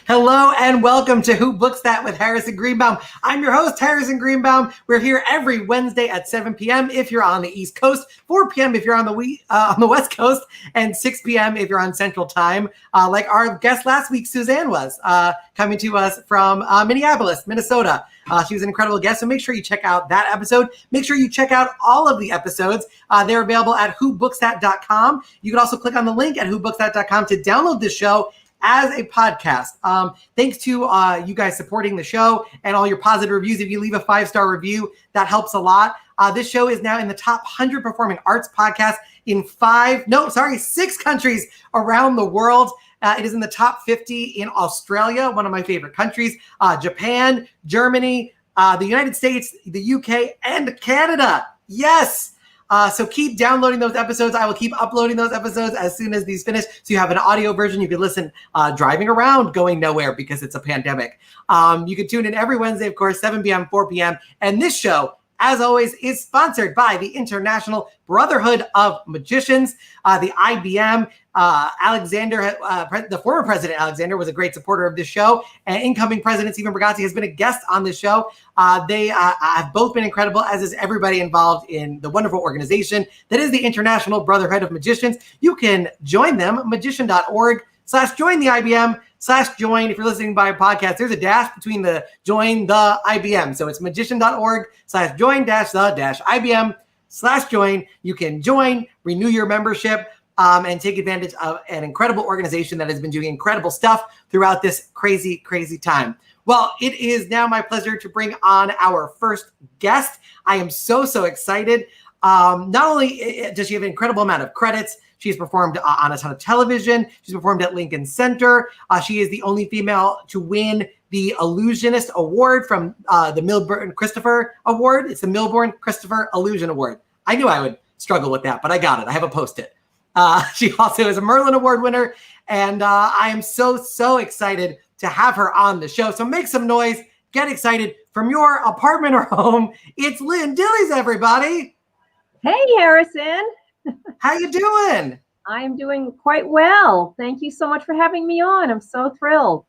Hello and welcome to Who Books That with Harrison Greenbaum. I'm your host, Harrison Greenbaum. We're here every Wednesday at 7 p.m. if you're on the East Coast, 4 p.m. if you're on the West Coast, and 6 p.m. if you're on Central Time, like our guest last week, Suzanne was, coming to us from Minneapolis, Minnesota. She was an incredible guest, so make sure you check out that episode. Make sure you check out all of the episodes. They're available at whobookstat.com. You can also click on the link at whobookstat.com to download the show as a podcast. Thanks to you guys supporting the show and all your positive reviews. If you leave a 5-star review, that helps a lot. This show is now in the top 100 performing arts podcasts in 6 countries around the world. It is in the top 50 in Australia, one of my favorite countries, Japan, Germany, the United States, the UK, and Canada. Yes. So keep downloading those episodes. I will keep uploading those episodes as soon as these finish. So you have an audio version. You can listen driving around, going nowhere because it's a pandemic. You can tune in every Wednesday, of course, 7 p.m., 4 p.m. And this show, as always, is sponsored by the International Brotherhood of Magicians, the IBM. Alexander, the former president, Alexander, was a great supporter of this show. And incoming president, Stephen Bergazzi, has been a guest on this show. They have both been incredible, as is everybody involved in the wonderful organization that is the International Brotherhood of Magicians. You can join them, magician.org/join the IBM/join. If you're listening by a podcast, there's a dash between the join the IBM. So it's magician.org/join-the-IBM/join. You can join, renew your membership, and take advantage of an incredible organization that has been doing incredible stuff throughout this crazy, crazy time. Well, it is now my pleasure to bring on our first guest. I am so excited. Not only does she have an incredible amount of credits, she's performed on a ton of television. She's performed at Lincoln Center. She is the only female to win the Illusionist Award from the Milbourne Christopher Award. It's the Milbourne Christopher Illusion Award. I knew I would struggle with that, but I got it. I have a Post-it. She also is a Merlin Award winner, and I am so excited to have her on the show. So make some noise, get excited from your apartment or home. It's Lyn Dillies, everybody. Hey, Harrison. How you doing? I'm doing quite well. Thank you so much for having me on. I'm so thrilled.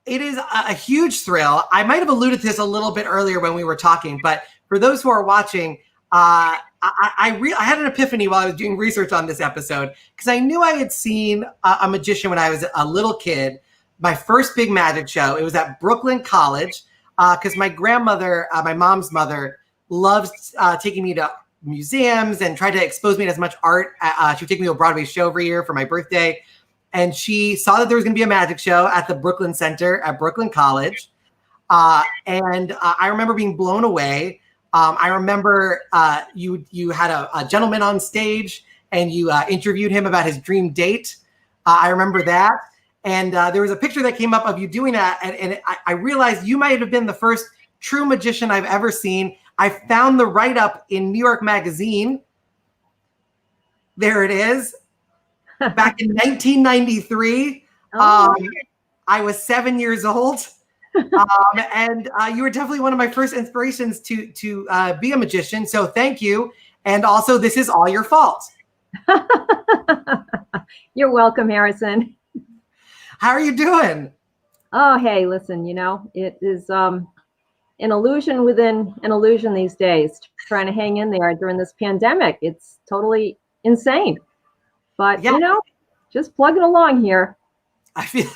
It is a huge thrill. I might have alluded to this a little bit earlier when we were talking, but for those who are watching, I had an epiphany while I was doing research on this episode, because I knew I had seen a magician when I was a little kid. My first big magic show, it was at Brooklyn College, because my grandmother, my mom's mother, loves taking me to museums and tried to expose me to as much art. She would take me to a Broadway show every year for my birthday. And she saw that there was going to be a magic show at the Brooklyn Center at Brooklyn College. And I remember being blown away. I remember you had a gentleman on stage and you interviewed him about his dream date. I remember that. And there was a picture that came up of you doing that. And I realized you might have been the first true magician I've ever seen. I found the write-up in New York Magazine. There it is. Back in 1993. I was 7 years old. And you were definitely one of my first inspirations to be a magician. So thank you. And also, this is all your fault. You're welcome, Harrison. How are you doing? Oh, hey, listen, it is an illusion within an illusion these days, trying to hang in there during this pandemic. It's totally insane. But, just plugging along here. I feel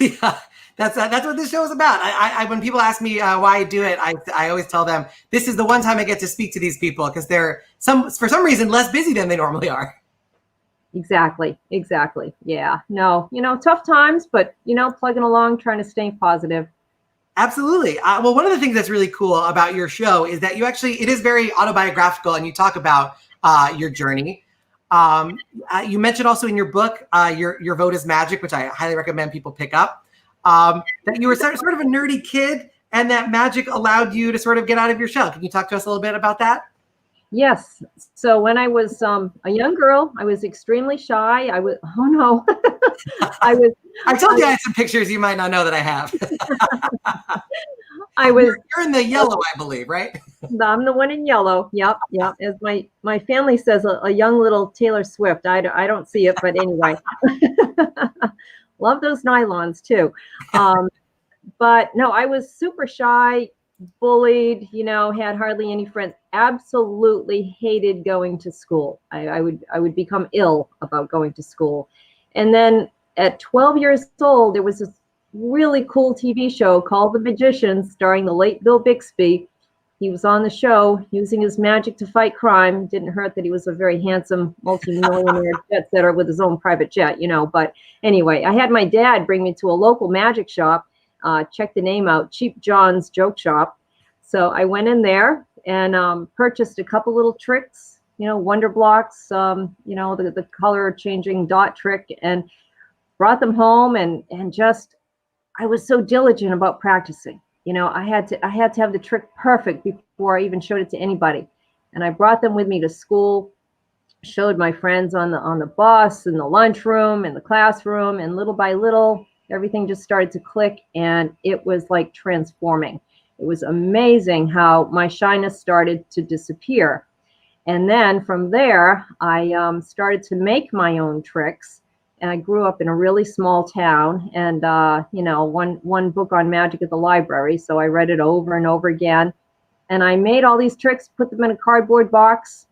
that's what this show is about. I when people ask me why I do it, I always tell them this is the one time I get to speak to these people, because they're for some reason less busy than they normally are. Exactly. Yeah. No, tough times, but plugging along, trying to stay positive. Absolutely. Well, one of the things that's really cool about your show is that it is very autobiographical, and you talk about your journey. You mentioned also in your book, your vote is magic, which I highly recommend people pick up, that you were sort of a nerdy kid and that magic allowed you to sort of get out of your shell. Can you talk to us a little bit about that? Yes. So when I was a young girl, I was extremely shy. I told you I had some pictures you might not know that I have. You're in the yellow, I believe, right? I'm the one in yellow. Yep. As my family says, a young little Taylor Swift. I don't see it, but anyway. Love those nylons too. But no, I was super shy, bullied, had hardly any friends. Absolutely hated going to school. I would become ill about going to school. And then at 12 years old, there was this really cool TV show called The Magicians, starring the late Bill Bixby. He was on the show using his magic to fight crime. Didn't hurt that he was a very handsome multimillionaire jet setter with his own private jet, But anyway, I had my dad bring me to a local magic shop. Check the name out, Cheap John's Joke Shop. So I went in there and purchased a couple little tricks, wonder blocks, the color changing dot trick, and brought them home and just, I was so diligent about practicing. I had to have the trick perfect before I even showed it to anybody. And I brought them with me to school, showed my friends on the bus, in the lunchroom, in the classroom, and little by little, everything just started to click, and it was like transforming. It was amazing how my shyness started to disappear. And then from there, I started to make my own tricks. And I grew up in a really small town, and one book on magic at the library, so I read it over and over again. And I made all these tricks, put them in a cardboard box.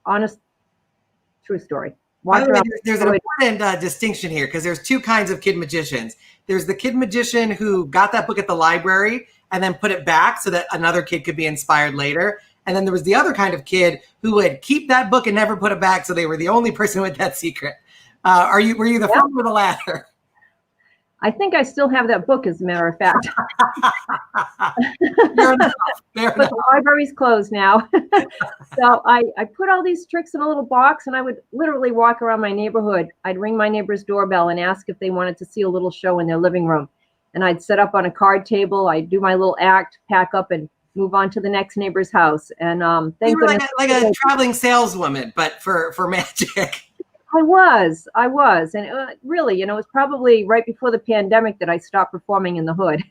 Honest, true story. By the way, there's an important distinction here, because there's two kinds of kid magicians. There's the kid magician who got that book at the library and then put it back so that another kid could be inspired later. And then there was the other kind of kid who would keep that book and never put it back, so they were the only person with that secret. Were you the former or the latter? I think I still have that book, as a matter of fact. Fair enough. But the library's closed now. So I put all these tricks in a little box, and I would literally walk around my neighborhood. I'd ring my neighbor's doorbell and ask if they wanted to see a little show in their living room. And I'd set up on a card table. I'd do my little act, pack up, and move on to the next neighbor's house. And thank you were goodness, like a traveling saleswoman, but for magic. I was, and really, it was probably right before the pandemic that I stopped performing in the hood.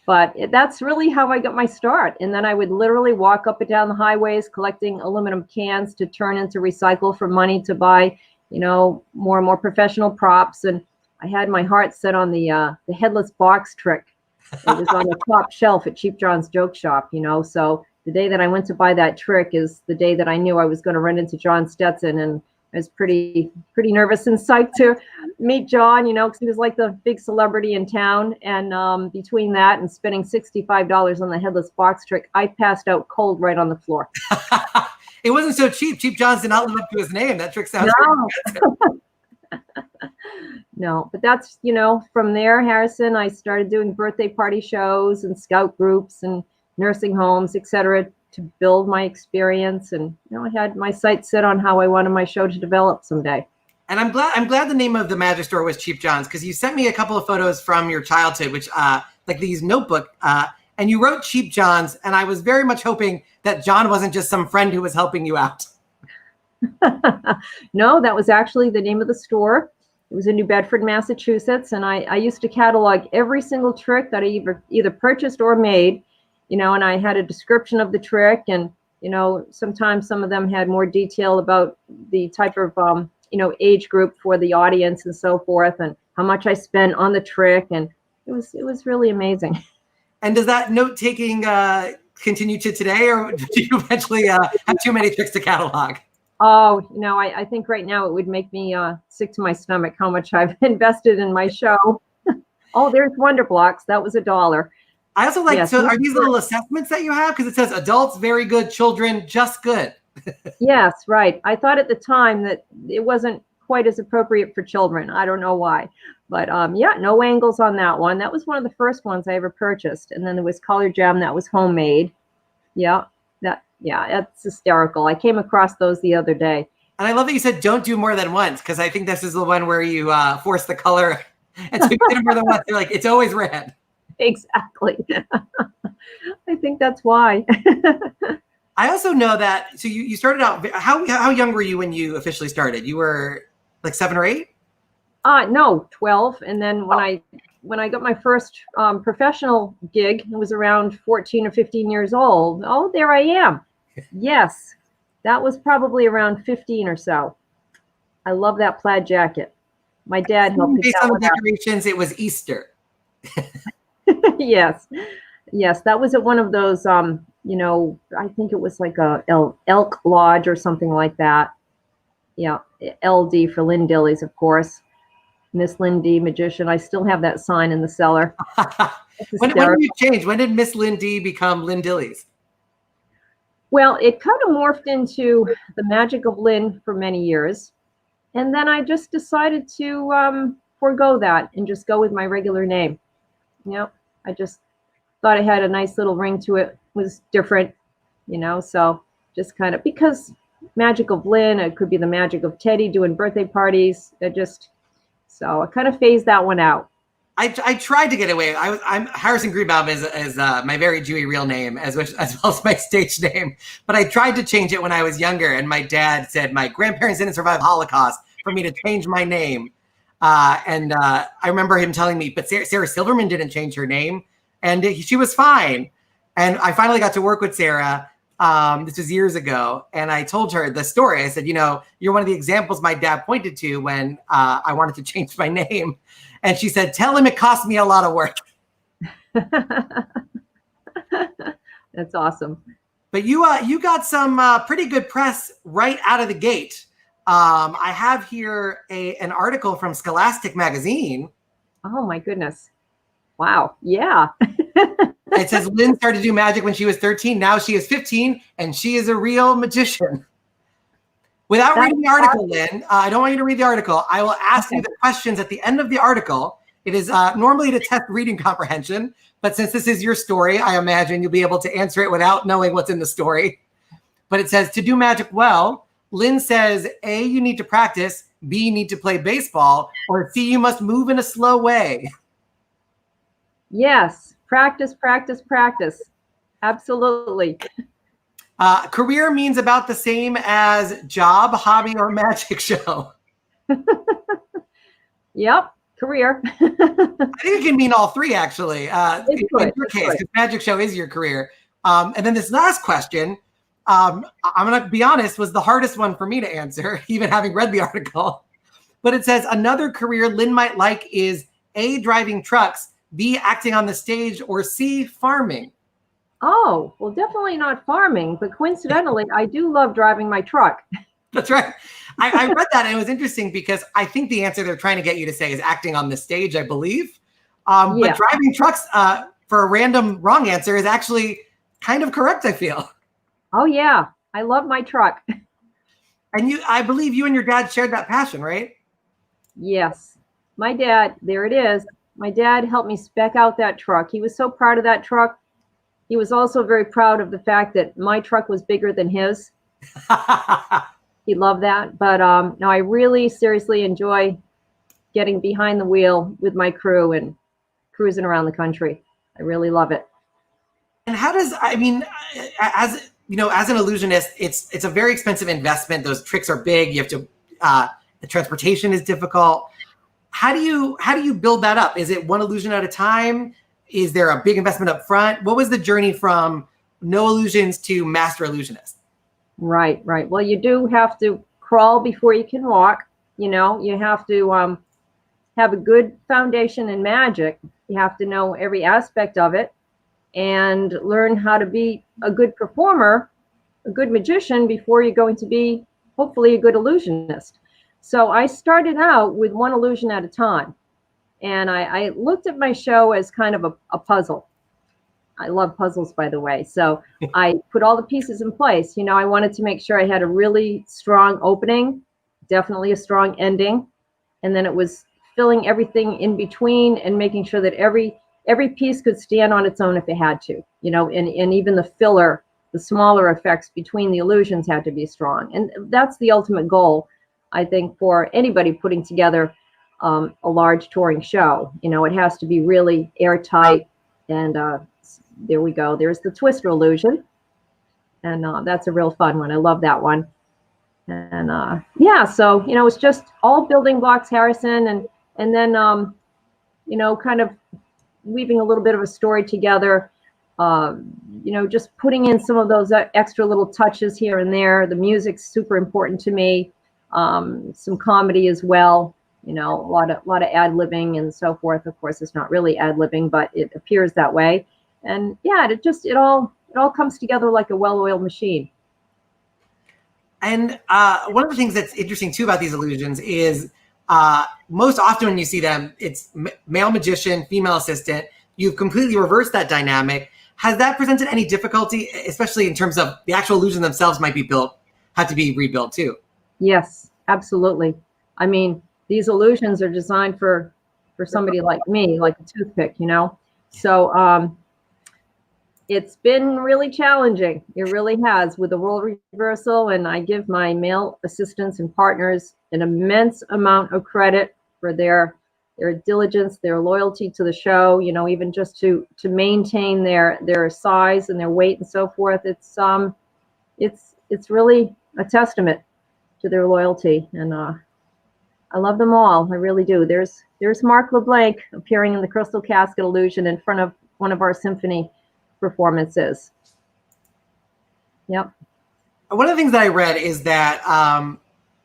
But that's really how I got my start. And then I would literally walk up and down the highways collecting aluminum cans to turn into recycle for money to buy, more and more professional props. And I had my heart set on the headless box trick. It was on the top shelf at Cheap John's Joke Shop, so the day that I went to buy that trick is the day that I knew I was going to run into John Stetson, and I was pretty nervous and psyched to meet John, because he was like the big celebrity in town. And between that and spending $65 on the headless box trick, I passed out cold right on the floor. It wasn't so cheap. Cheap John's did not live up to his name. That trick sounds expensive. No, but that's, from there, Harrison, I started doing birthday party shows and scout groups and nursing homes, etc., to build my experience. And I had my sights set on how I wanted my show to develop someday. And I'm glad the name of the magic store was Cheap John's, because you sent me a couple of photos from your childhood, which like these notebook, and you wrote Cheap John's, and I was very much hoping that John wasn't just some friend who was helping you out. No, that was actually the name of the store. It was in New Bedford, Massachusetts, and I used to catalog every single trick that I either purchased or made. And I had a description of the trick, and, sometimes some of them had more detail about the type of, age group for the audience and so forth, and how much I spent on the trick. And it was really amazing. And does that note-taking continue to today, or do you eventually have too many tricks to catalog? Oh, I think right now it would make me sick to my stomach how much I've invested in my show. Oh, there's Wonder Blocks. That was $1. I also like, yes, so are these little assessments that you have? Because it says adults, very good, children, just good. Yes, right. I thought at the time that it wasn't quite as appropriate for children. I don't know why. But yeah, no angles on that one. That was one of the first ones I ever purchased. And then there was Color Gem that was homemade. Yeah, that's hysterical. I came across those the other day. And I love that you said don't do more than once, because I think this is the one where you force the color. And so you did it more than once. They're like, it's always red. Exactly. I think that's why. I also know that, so you started out, how young were you when you officially started? You were like 7 or 8? No, 12. And then when I got my first professional gig, it was around 14 or 15 years old. Oh, there I am. Yes, that was probably around 15 or so. I love that plaid jacket. My dad helped pick Based that on the one out. decorations, it was Easter. Yes, yes, that was at one of those. You know, I think it was like a elk lodge or something like that. Yeah, LD for Lyn Dillies, of course. Miss Lyn D, magician. I still have that sign in the cellar. When did you change? When did Miss Lyn D become Lyn Dillies? Well, it kind of morphed into the Magic of Lyn for many years. And then I just decided to forego that and just go with my regular name. Yep. I just thought it had a nice little ring to it, was different, you know, so just kind of, because Magic of Lyn, it could be the Magic of Teddy doing birthday parties. So I kind of phased that one out. I tried to get away. I'm Harrison Greenbaum is my very Jewy real name as well as my stage name. But I tried to change it when I was younger, and my dad said my grandparents didn't survive the Holocaust for me to change my name. I remember him telling me, but Sarah Silverman didn't change her name, and she was fine. And I finally got to work with Sarah. This was years ago, and I told her the story. I said, you know, you're one of the examples my dad pointed to when I wanted to change my name. And she said, tell him it cost me a lot of work. That's awesome. But you got some pretty good press right out of the gate. I have here an article from Scholastic magazine. Oh my goodness. Wow. Yeah. It says Lyn started to do magic when she was 13. Now she is 15 and she is a real magician. Without reading the article, Lyn, I don't want you to read the article. I will ask you the questions at the end of the article. It is normally to test reading comprehension, but since this is your story, I imagine you'll be able to answer it without knowing what's in the story. But it says, to do magic well, Lyn says, A, you need to practice, B, you need to play baseball, or C, you must move in a slow way. Yes. Practice, practice, practice. Absolutely. Career means about the same as job, hobby, or magic show. Yep, career. I think it can mean all three, actually. In your case, because magic show is your career. And then this last question, I'm going to be honest, was the hardest one for me to answer, even having read the article. But it says, another career Lyn might like is A, driving trucks, B, acting on the stage, or C, farming. Oh, well, definitely not farming, but coincidentally, I do love driving my truck. That's right. I read that, and it was interesting because I think the answer they're trying to get you to say is acting on the stage, I believe. But driving trucks for a random wrong answer is actually kind of correct, I feel. Oh, yeah. I love my truck. And I believe you and your dad shared that passion, right? Yes. My dad, there it is. My dad helped me spec out that truck. He was so proud of that truck. He was also very proud of the fact that my truck was bigger than his. He loved that. But no, I really seriously enjoy getting behind the wheel with my crew and cruising around the country. I really love it. And how does, I mean, as you know, as an illusionist, it's a very expensive investment. Those tricks are big. You have to, the transportation is difficult. How do you build that up? Is it one illusion at a time? Is there a big investment up front? What was the journey from no illusions to master illusionist? Right, right. Well, you do have to crawl before you can walk. You know, you have to have a good foundation in magic. You have to know every aspect of it and learn how to be a good performer, a good magician before you're going to be, hopefully, a good illusionist. So I started out with one illusion at a time. And I looked at my show as kind of a puzzle. I love puzzles, by the way. So I put all the pieces in place. You know, I wanted to make sure I had a really strong opening, definitely a strong ending. And then it was filling everything in between and making sure that every piece could stand on its own if it had to, you know, and even the filler, the smaller effects between the illusions had to be strong. And that's the ultimate goal, I think, for anybody putting together a large touring show. You know, it has to be really airtight. And there we go. There's the twister illusion. And that's a real fun one. I love that one. And yeah, so, you know, it's just all building blocks, Harrison. And then, you know, kind of weaving a little bit of a story together, you know, just putting in some of those extra little touches here and there. The music's super important to me. Some comedy as well. You know, a lot of ad-libbing and so forth. Of course, it's not really ad-libbing, but it appears that way. And yeah, it all comes together like a well-oiled machine. And one of the things that's interesting too about these illusions is most often when you see them, it's male magician, female assistant. You've completely reversed that dynamic. Has that presented any difficulty, especially in terms of the actual illusion themselves might be have to be rebuilt too? Yes, absolutely. I mean, these illusions are designed for somebody like me, like a toothpick, you know? So it's been really challenging. It really has with the role reversal. And I give my male assistants and partners an immense amount of credit for their diligence, their loyalty to the show, you know, even just to maintain their size and their weight and so forth. It's really a testament to their loyalty. And I love them all. I really do. There's Mark LeBlanc appearing in the Crystal Casket illusion in front of one of our symphony performances. Yep. One of the things that I read is that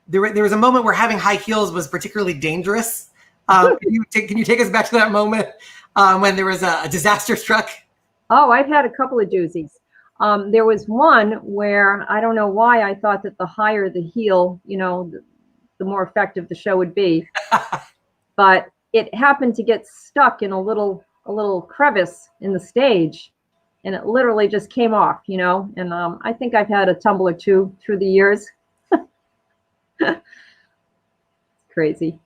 there was a moment where having high heels was particularly dangerous. Can you take us back to that moment when there was a disaster struck? Oh, I've had a couple of doozies. There was one where I don't know why I thought that the higher the heel, you know, the more effective the show would be. But it happened to get stuck in a little crevice in the stage, and it literally just came off, you know. And I think I've had a tumble or two through the years. Crazy.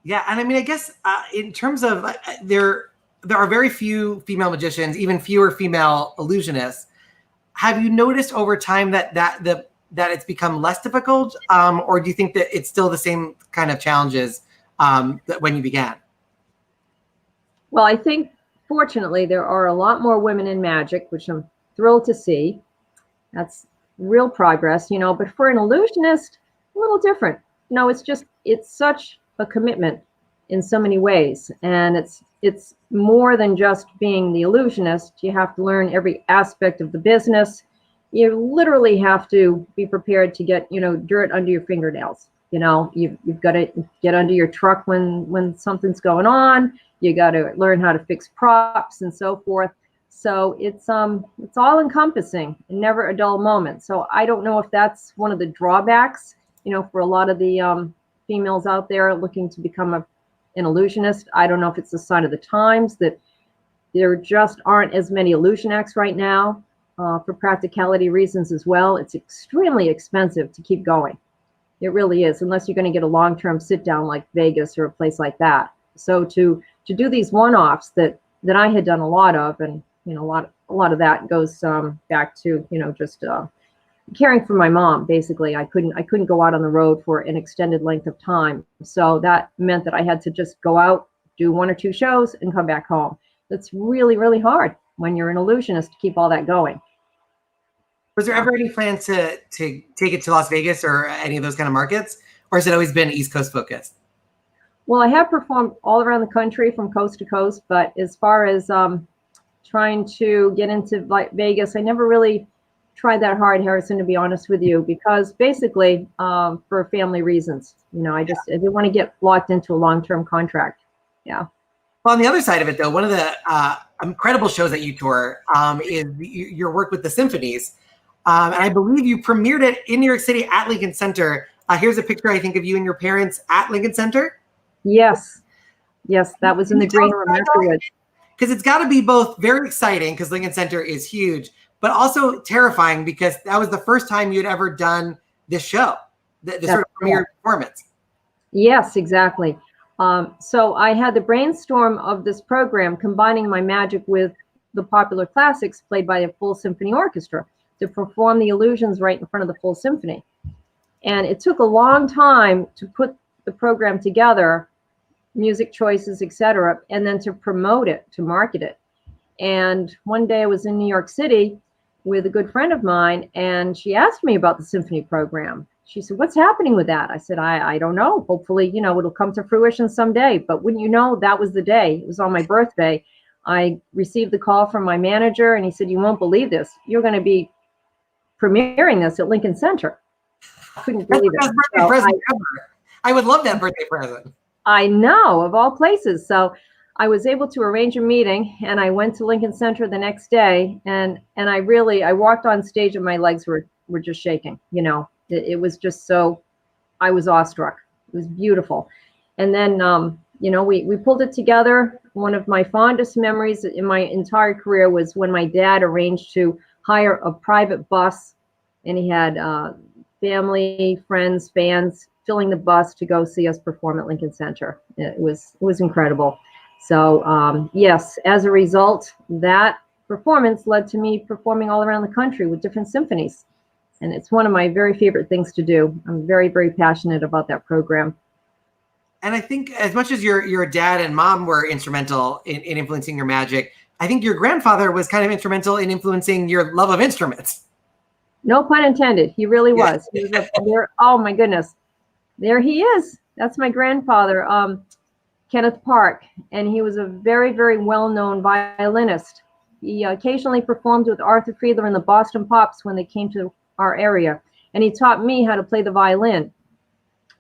Yeah, and I mean, I guess in terms of there are very few female magicians, even fewer female illusionists. Have you noticed over time that it's become less difficult, or do you think that it's still the same kind of challenges that when you began? Well, I think fortunately there are a lot more women in magic, which I'm thrilled to see. That's real progress, you know. But for an illusionist, a little different. You know, it's such a commitment in so many ways, and it's more than just being the illusionist. You have to learn every aspect of the business. You literally have to be prepared to get, you know, dirt under your fingernails. You know, you've got to get under your truck when something's going on. You got to learn how to fix props and so forth. So it's all encompassing and never a dull moment. So I don't know if that's one of the drawbacks, you know, for a lot of the females out there looking to become an illusionist. I don't know if it's a sign of the times that there just aren't as many illusion acts right now, for practicality reasons as well. It's extremely expensive to keep going. It really is, unless you're going to get a long-term sit down like Vegas or a place like that. So to do these one-offs that I had done a lot of, and you know, a lot of that goes back to, you know, just caring for my mom. Basically, I couldn't go out on the road for an extended length of time. So that meant that I had to just go out, do 1 or 2 shows, and come back home. That's really, really hard when you're an illusionist to keep all that going. Was there ever any plan to take it to Las Vegas or any of those kind of markets, or has it always been East Coast focused? Well, I have performed all around the country from coast to coast, but as far as trying to get into Vegas, I never really tried that hard, Harrison, to be honest with you, because basically for family reasons, you know, I didn't want to get locked into a long-term contract. Yeah. Well, on the other side of it, though, one of the incredible shows that you tour is your work with the symphonies. And I believe you premiered it in New York City at Lincoln Center. Here's a picture, I think, of you and your parents at Lincoln Center. Yes. Yes, that was in the green room afterwards. Because it's got to be both very exciting, because Lincoln Center is huge, but also terrifying, because that was the first time you'd ever done this show, the sort of premiere performance. Yes, exactly. So I had the brainstorm of this program, combining my magic with the popular classics played by a full symphony orchestra, to perform the illusions right in front of the full symphony. And it took a long time to put the program together, music choices, etc., and then to promote it, to market it. And one day I was in New York City with a good friend of mine, and she asked me about the symphony program. She said, "What's happening with that?" I said, I don't know. Hopefully, you know, it'll come to fruition someday. But wouldn't you know, that was the day. It was on my birthday. I received the call from my manager, and he said, "You won't believe this. You're going to be premiering this at Lincoln Center." I couldn't believe it. Birthday present ever. I would love that birthday present. I know, of all places. So I was able to arrange a meeting, and I went to Lincoln Center the next day, and I walked on stage and my legs were just shaking. It was just so, I was awestruck. It was beautiful. And then we pulled it together. One of my fondest memories in my entire career was when my dad arranged to hire a private bus, and he had family, friends, fans filling the bus to go see us perform at Lincoln Center. It was incredible. So yes, as a result, that performance led to me performing all around the country with different symphonies. And it's one of my very favorite things to do. I'm very, very passionate about that program. And I think as much as your dad and mom were instrumental in influencing your magic, I think your grandfather was kind of instrumental in influencing your love of instruments. No pun intended. He really was. He was there. Oh my goodness. There he is. That's my grandfather, Kenneth Park. And he was a very, very well-known violinist. He occasionally performed with Arthur Fiedler and the Boston Pops when they came to our area. And he taught me how to play the violin.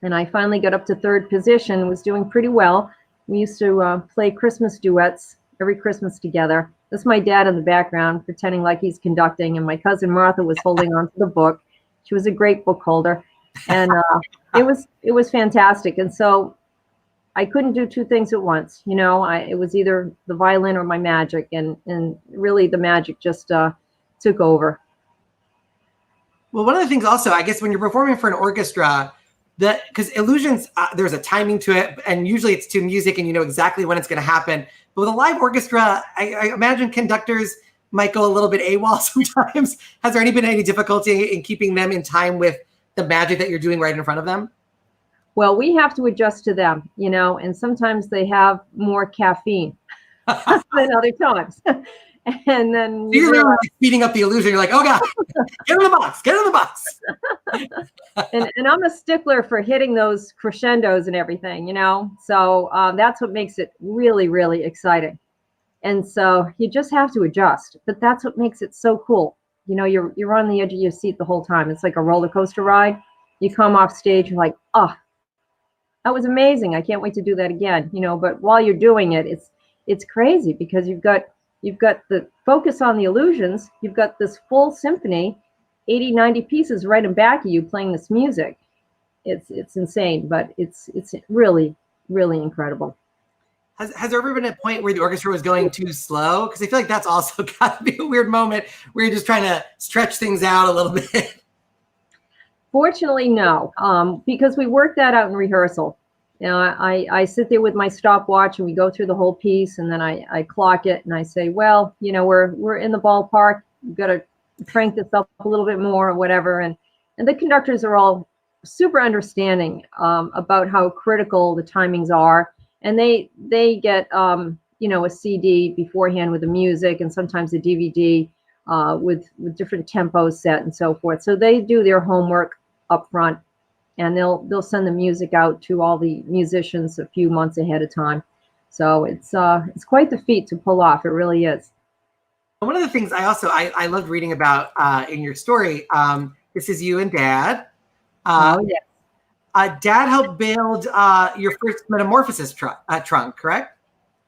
And I finally got up to third position, was doing pretty well. We used to play Christmas duets every Christmas together. That's my dad in the background, pretending like he's conducting, and my cousin Martha was holding on to the book. She was a great book holder, and it was fantastic. And so I couldn't do two things at once. It was either the violin or my magic, and really the magic just took over. Well, one of the things also, I guess, when you're performing for an orchestra, because illusions, there's a timing to it, and usually it's to music and you know exactly when it's going to happen. But with a live orchestra, I imagine conductors might go a little bit AWOL sometimes. Has there been any difficulty in keeping them in time with the magic that you're doing right in front of them? Well, we have to adjust to them, and sometimes they have more caffeine than other times. And then you're really speeding up the illusion. You're like, oh God, get in the box, get in the box. and I'm a stickler for hitting those crescendos and everything, so that's what makes it really, really exciting. And so you just have to adjust, but that's what makes it so cool. You're on the edge of your seat the whole time. It's like a roller coaster ride. You come off stage, you're like, oh, that was amazing. I can't wait to do that again, but while you're doing it, it's crazy because you've got the focus on the illusions. You've got this full symphony, 80, 90 pieces right in back of you playing this music. It's insane, but it's really, really incredible. Has there ever been a point where the orchestra was going too slow? Because I feel like that's also got to be a weird moment where you're just trying to stretch things out a little bit. Fortunately, no, because we work that out in rehearsal. I sit there with my stopwatch and we go through the whole piece, and then I clock it and I say, well, we're in the ballpark. We've got to crank this up a little bit more or whatever. And the conductors are all super understanding about how critical the timings are. And they get, a CD beforehand with the music, and sometimes a DVD with different tempos set and so forth. So they do their homework up front. And they'll send the music out to all the musicians a few months ahead of time. So it's quite the feat to pull off. It really is. One of the things I loved reading about in your story, this is you and Dad. Oh, yeah. Dad helped build your first Metamorphosis trunk, correct?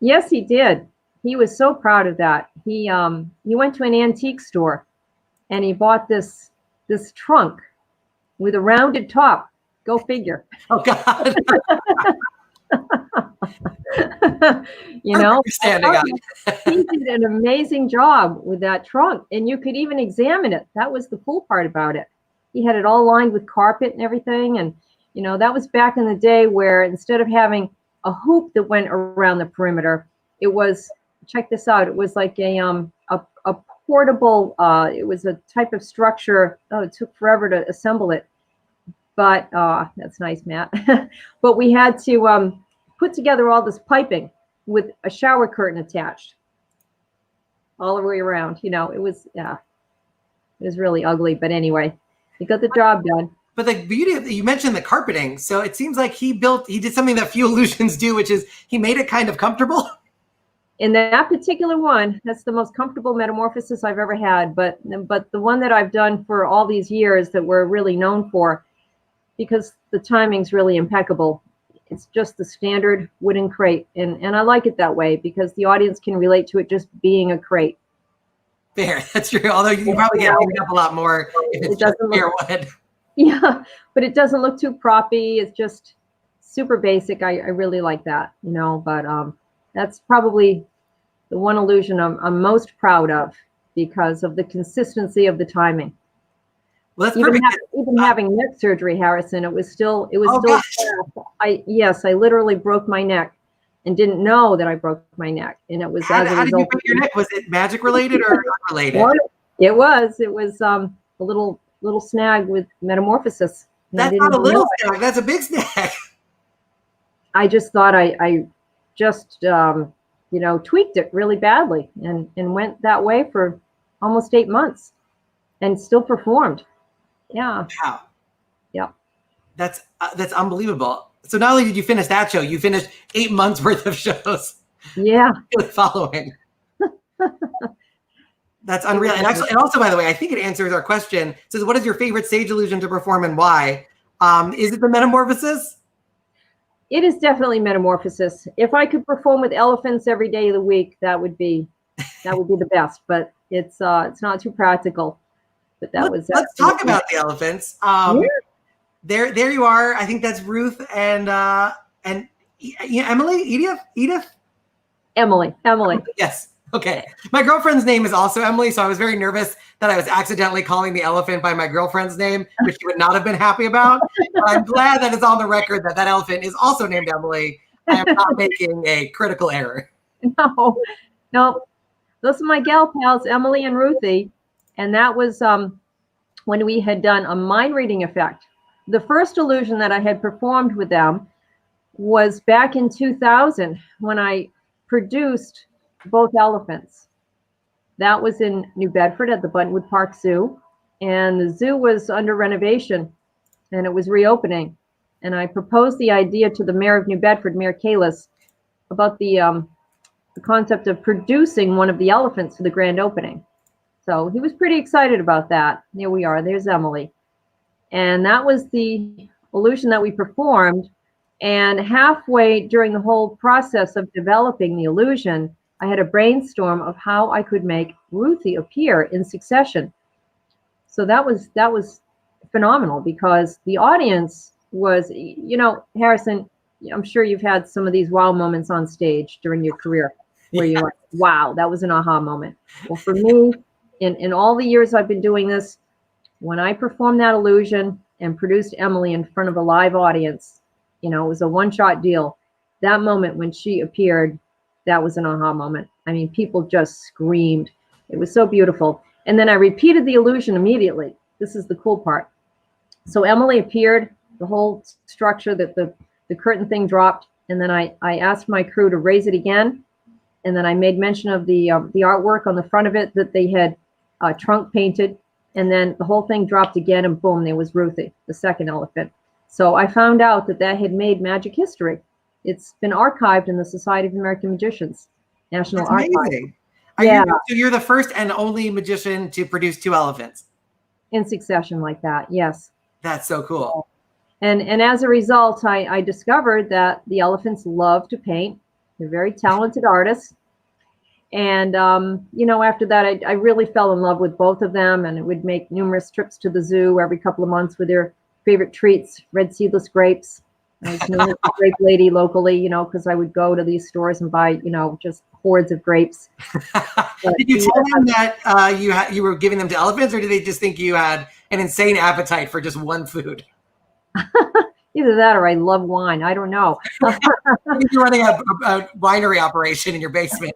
Yes, he did. He was so proud of that. He went to an antique store and he bought this trunk with a rounded top. Go figure. Oh God. He did an amazing job with that trunk, and you could even examine it. That was the cool part about it. He had it all lined with carpet and everything, and that was back in the day where instead of having a hoop that went around the perimeter, it was, check this out, it was like a portable, it was a type of structure. Oh, it took forever to assemble it. But that's nice, Matt. But we had to put together all this piping with a shower curtain attached all the way around. It was really ugly. But anyway, he got the job done. But the beauty of you mentioned the carpeting. So it seems like he did something that few illusions do, which is he made it kind of comfortable. In that particular one, that's the most comfortable Metamorphosis I've ever had. But the one that I've done for all these years that we're really known for, because the timing's really impeccable, It's just the standard wooden crate. And I like it that way because the audience can relate to it just being a crate. Fair, that's true. Although you probably get beat up a lot more if it's just bare wood. Yeah, but it doesn't look too proppy. It's just super basic. I really like that, you know, but that's probably the one illusion I'm most proud of because of the consistency of the timing. Well, that's perfect. Even having neck surgery, Harrison, it was still gosh. I literally broke my neck and didn't know that I broke my neck. And it was how did you break your neck? Was it magic related or unrelated? It was a little snag with metamorphosis. That's not a little snag, that's a big snag. I just thought I just you know, tweaked it really badly and went that way for almost 8 months and still performed. Yeah. Wow. Yeah. That's unbelievable. So not only did you finish that show, you finished 8 months worth of shows. Yeah. Following. That's unreal. And actually, and also, by the way, I think it answers our question. It says, what is your favorite stage illusion to perform and why? Is it the metamorphosis? It is definitely metamorphosis. If I could perform with elephants every day of the week, that would be the best. But it's not too practical. But let's talk about the elephants. There you are. I think that's Ruth and Emily, Edith. Emily. Yes. Okay. My girlfriend's name is also Emily, so I was very nervous that I was accidentally calling the elephant by my girlfriend's name, which she would not have been happy about. But I'm glad that it's on the record that elephant is also named Emily. I am not making a critical error. No. Those are my gal pals, Emily and Ruthie. And that was when we had done a mind reading effect. The first illusion that I had performed with them was back in 2000 when I produced both elephants. That was in New Bedford at the Buttonwood Park Zoo. And the zoo was under renovation and it was reopening. And I proposed the idea to the mayor of New Bedford, Mayor Kalis, about the concept of producing one of the elephants for the grand opening. So he was pretty excited about that. Here we are, there's Emily. And that was the illusion that we performed. And halfway during the whole process of developing the illusion, I had a brainstorm of how I could make Ruthie appear in succession. So that was phenomenal because the audience was, you know, Harrison, I'm sure you've had some of these wow moments on stage during your career where you're like, wow, that was an aha moment. Well, for me, in all the years I've been doing this, when I performed that illusion and produced Emily in front of a live audience, you know, it was a one-shot deal. That moment when she appeared, that was an aha moment. I mean, people just screamed. It was so beautiful. And then I repeated the illusion immediately. This is the cool part. So Emily appeared, the whole structure that the curtain thing dropped. And then I asked my crew to raise it again. And then I made mention of the artwork on the front of it that they had trunk painted. And then the whole thing dropped again and boom, there was Ruthie, the second elephant. So I found out that had made magic history. It's been archived in the Society of American Magicians, National Archive. So you're the first and only magician to produce 2 elephants? In succession like that, yes. That's so cool. And as a result, I discovered that the elephants love to paint. They're very talented artists. And, you know, after that, I really fell in love with both of them and would make numerous trips to the zoo every couple of months with their favorite treats, red seedless grapes. I was known as a grape lady locally, you know, because I would go to these stores and buy, you know, just hordes of grapes. Did you tell them that you were giving them to elephants, or did they just think you had an insane appetite for just one food? Either that or I love wine. I don't know. You're running a winery operation in your basement.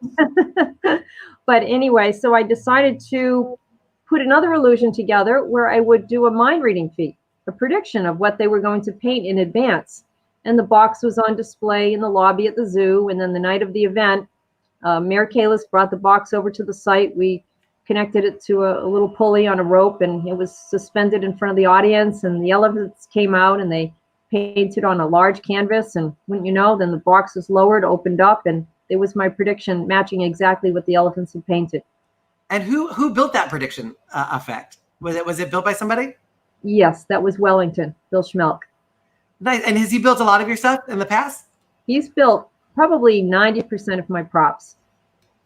But anyway, so I decided to put another illusion together where I would do a mind reading feat, a prediction of what they were going to paint in advance. And the box was on display in the lobby at the zoo. And then the night of the event, Mayor Kalis brought the box over to the site. We connected it to a little pulley on a rope, and it was suspended in front of the audience. And the elephants came out and they painted on a large canvas. And wouldn't you know, then the box was lowered, opened up, and it was my prediction matching exactly what the elephants had painted. And who built that prediction effect? Was it built by somebody? Yes, that was Wellington, Bill SCHMEELK. Nice. And has he built a lot of your stuff in the past? He's built probably 90% of my props.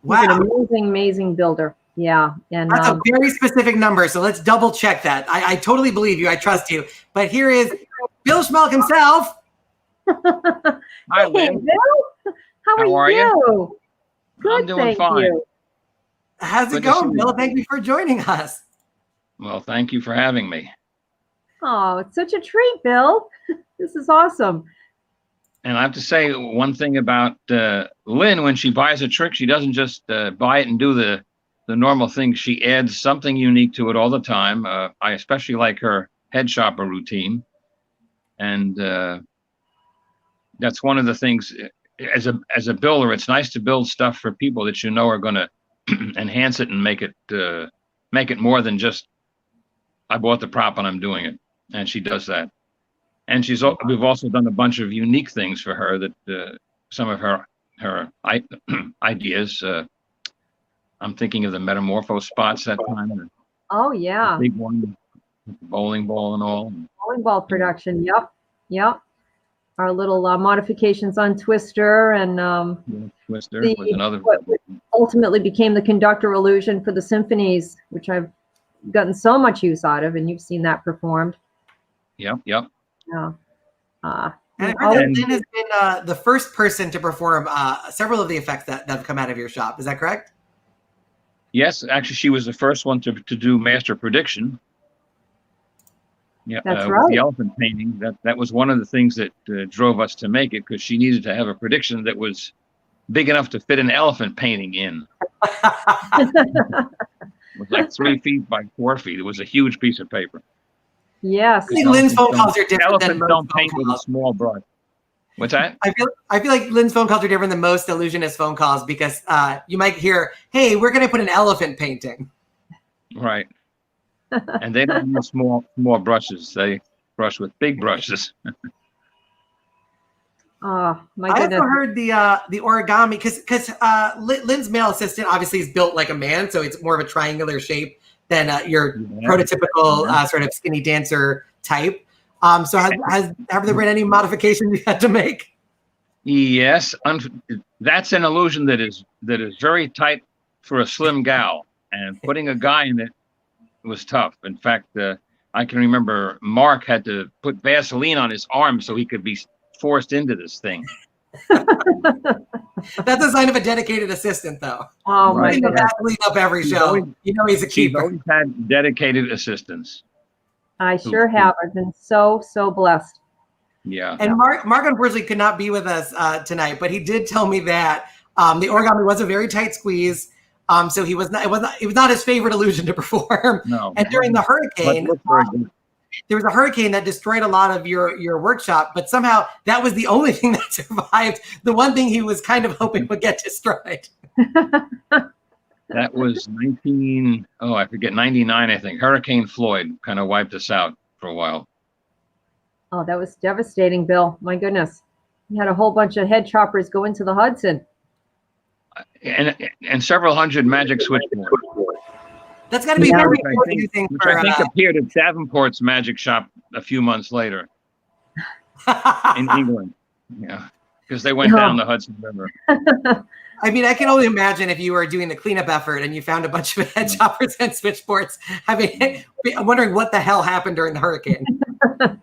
Wow. He's an amazing, amazing builder. Yeah. And that's a very specific number. So let's double check that. I totally believe you. I trust you. But here is Bill SCHMEELK himself. Hi, Lyn. Bill. How are you? Good, I'm doing thank fine. you. How's it Good to see going, you. Bill? Thank you for joining us. Well, thank you for having me. Oh, it's such a treat, Bill. This is awesome. And I have to say one thing about Lyn. When she buys a trick, she doesn't just buy it and do the normal thing. She adds something unique to it all the time. I especially like her head chopper routine. And that's one of the things, as a builder, it's nice to build stuff for people that you know are going to enhance it and make it more than just, I bought the prop and I'm doing it. And she does that. And we've also done a bunch of unique things for her that some of her ideas. I'm thinking of the metamorpho spots that time. Oh, yeah. The big one, bowling ball and all. Bowling ball production. Yep. Yep. Our little modifications on Twister and Twister was another. What ultimately became the conductor illusion for the symphonies, which I've gotten so much use out of, and you've seen that performed. Yep. Yeah. And I heard that Lyn has been the first person to perform several of the effects that have come out of your shop. Is that correct? Yes, actually, she was the first one to do master prediction. Yeah, that's with right. the elephant painting. That was one of the things that drove us to make it, because she needed to have a prediction that was big enough to fit an elephant painting in. It was like 3 feet by 4 feet. It was a huge piece of paper. Yes. I think Lyn's phone calls are different than Elephants don't paint with a small brush. What's that? I feel like Lyn's phone calls are different than most illusionist phone calls, because you might hear, "Hey, we're going to put an elephant painting." Right. And they don't use small brushes. They brush with big brushes. Oh, my I goodness. also heard the origami, because Lyn's male assistant obviously is built like a man, so it's more of a triangular shape than your prototypical sort of skinny dancer type. So have there been any modifications you had to make? Yes, that's an illusion that is very tight for a slim gal, and putting a guy in it was tough. In fact, I can remember Mark had to put Vaseline on his arm so he could be forced into this thing. That's a sign of a dedicated assistant, though. Oh, my Putting goodness. Vaseline up every show. You know he's a She's keeper. always had dedicated assistants. I sure have. I've been so blessed. Yeah. And Mark unfortunately could not be with us tonight, but he did tell me that the origami was a very tight squeeze. So it was not his favorite illusion to perform. No. And during the hurricane, there was a hurricane that destroyed a lot of your workshop, but somehow that was the only thing that survived. The one thing he was kind of hoping would get destroyed. That was 99, I think. Hurricane Floyd kind of wiped us out for a while. Oh, that was devastating, Bill. My goodness. You had a whole bunch of head choppers go into the Hudson. And several hundred magic switchboards. That's got to be very confusing Which I think appeared at Davenport's magic shop a few months later in England. Yeah, because they went down the Hudson River. I mean, I can only imagine if you were doing the cleanup effort and you found a bunch of head choppers and switchboards. I'm wondering what the hell happened during the hurricane. Yeah.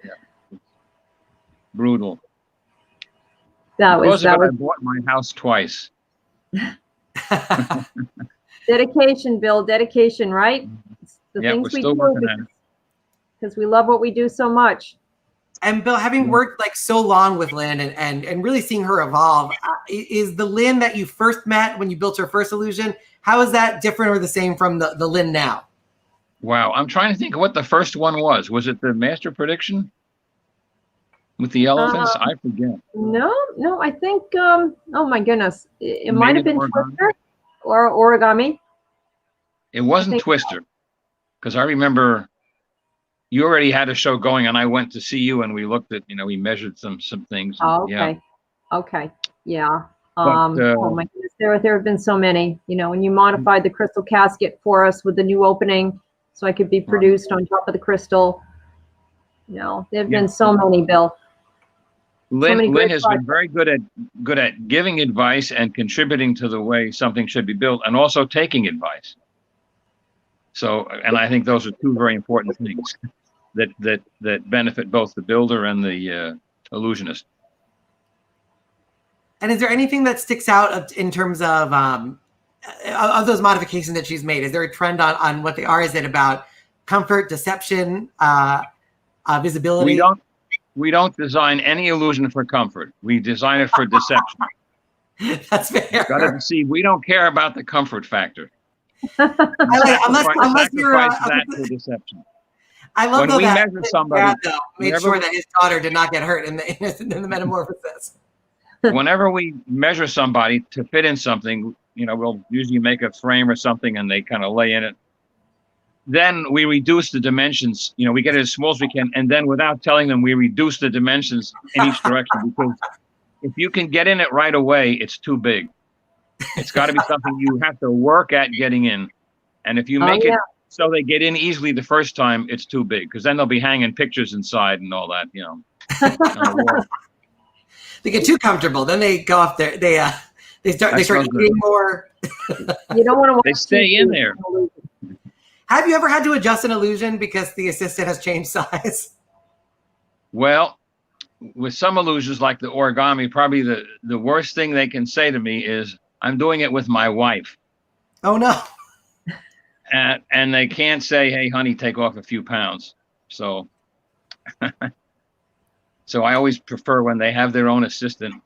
Brutal. I bought my house twice. Dedication, Bill. Dedication, right? It's the things we do because we love what we do so much. And Bill, having worked like so long with Lyn and really seeing her evolve, is the Lyn that you first met when you built her first illusion, how is that different or the same from the Lyn now? Wow, I'm trying to think of what the first one was. Was it the Master Prediction with the elephants? I forget. No, I think, oh my goodness. It might have been Twister or origami. It wasn't Twister, because I remember you already had a show going and I went to see you and we looked at, we measured some things. Oh, okay. Yeah. Okay. Yeah. But, oh my goodness. There have been so many, when you modified the crystal casket for us with the new opening so I could be produced on top of the crystal. There have been so many, Bill. Lyn has been very good at giving advice and contributing to the way something should be built, and also taking advice. So, and I think those are two very important things that benefit both the builder and the illusionist. And is there anything that sticks out in terms of those modifications that she's made? Is there a trend on what they are? Is it about comfort, deception, visibility? We don't design any illusion for comfort. We design it for deception. That's fair. Got to see. We don't care about the comfort factor. Unless you're that for deception. I love when we that measure somebody. Made sure that his daughter did not get hurt in the metamorphosis. Whenever we measure somebody to fit in something, we'll usually make a frame or something, and they kind of lay in it. Then we reduce the dimensions. We get it as small as we can, and then without telling them, we reduce the dimensions in each direction, because if you can get in it right away, it's too big. It's got to be something you have to work at getting in. And if you make it so they get in easily the first time, it's too big, because then they'll be hanging pictures inside and all that, They get too comfortable, then they go off there. They start eating more. You don't want to watch. They stay in there. Have you ever had to adjust an illusion because the assistant has changed size? Well, with some illusions like the origami, probably the worst thing they can say to me is, I'm doing it with my wife. Oh, no. And they can't say, hey, honey, take off a few pounds. So, so I always prefer when they have their own assistant.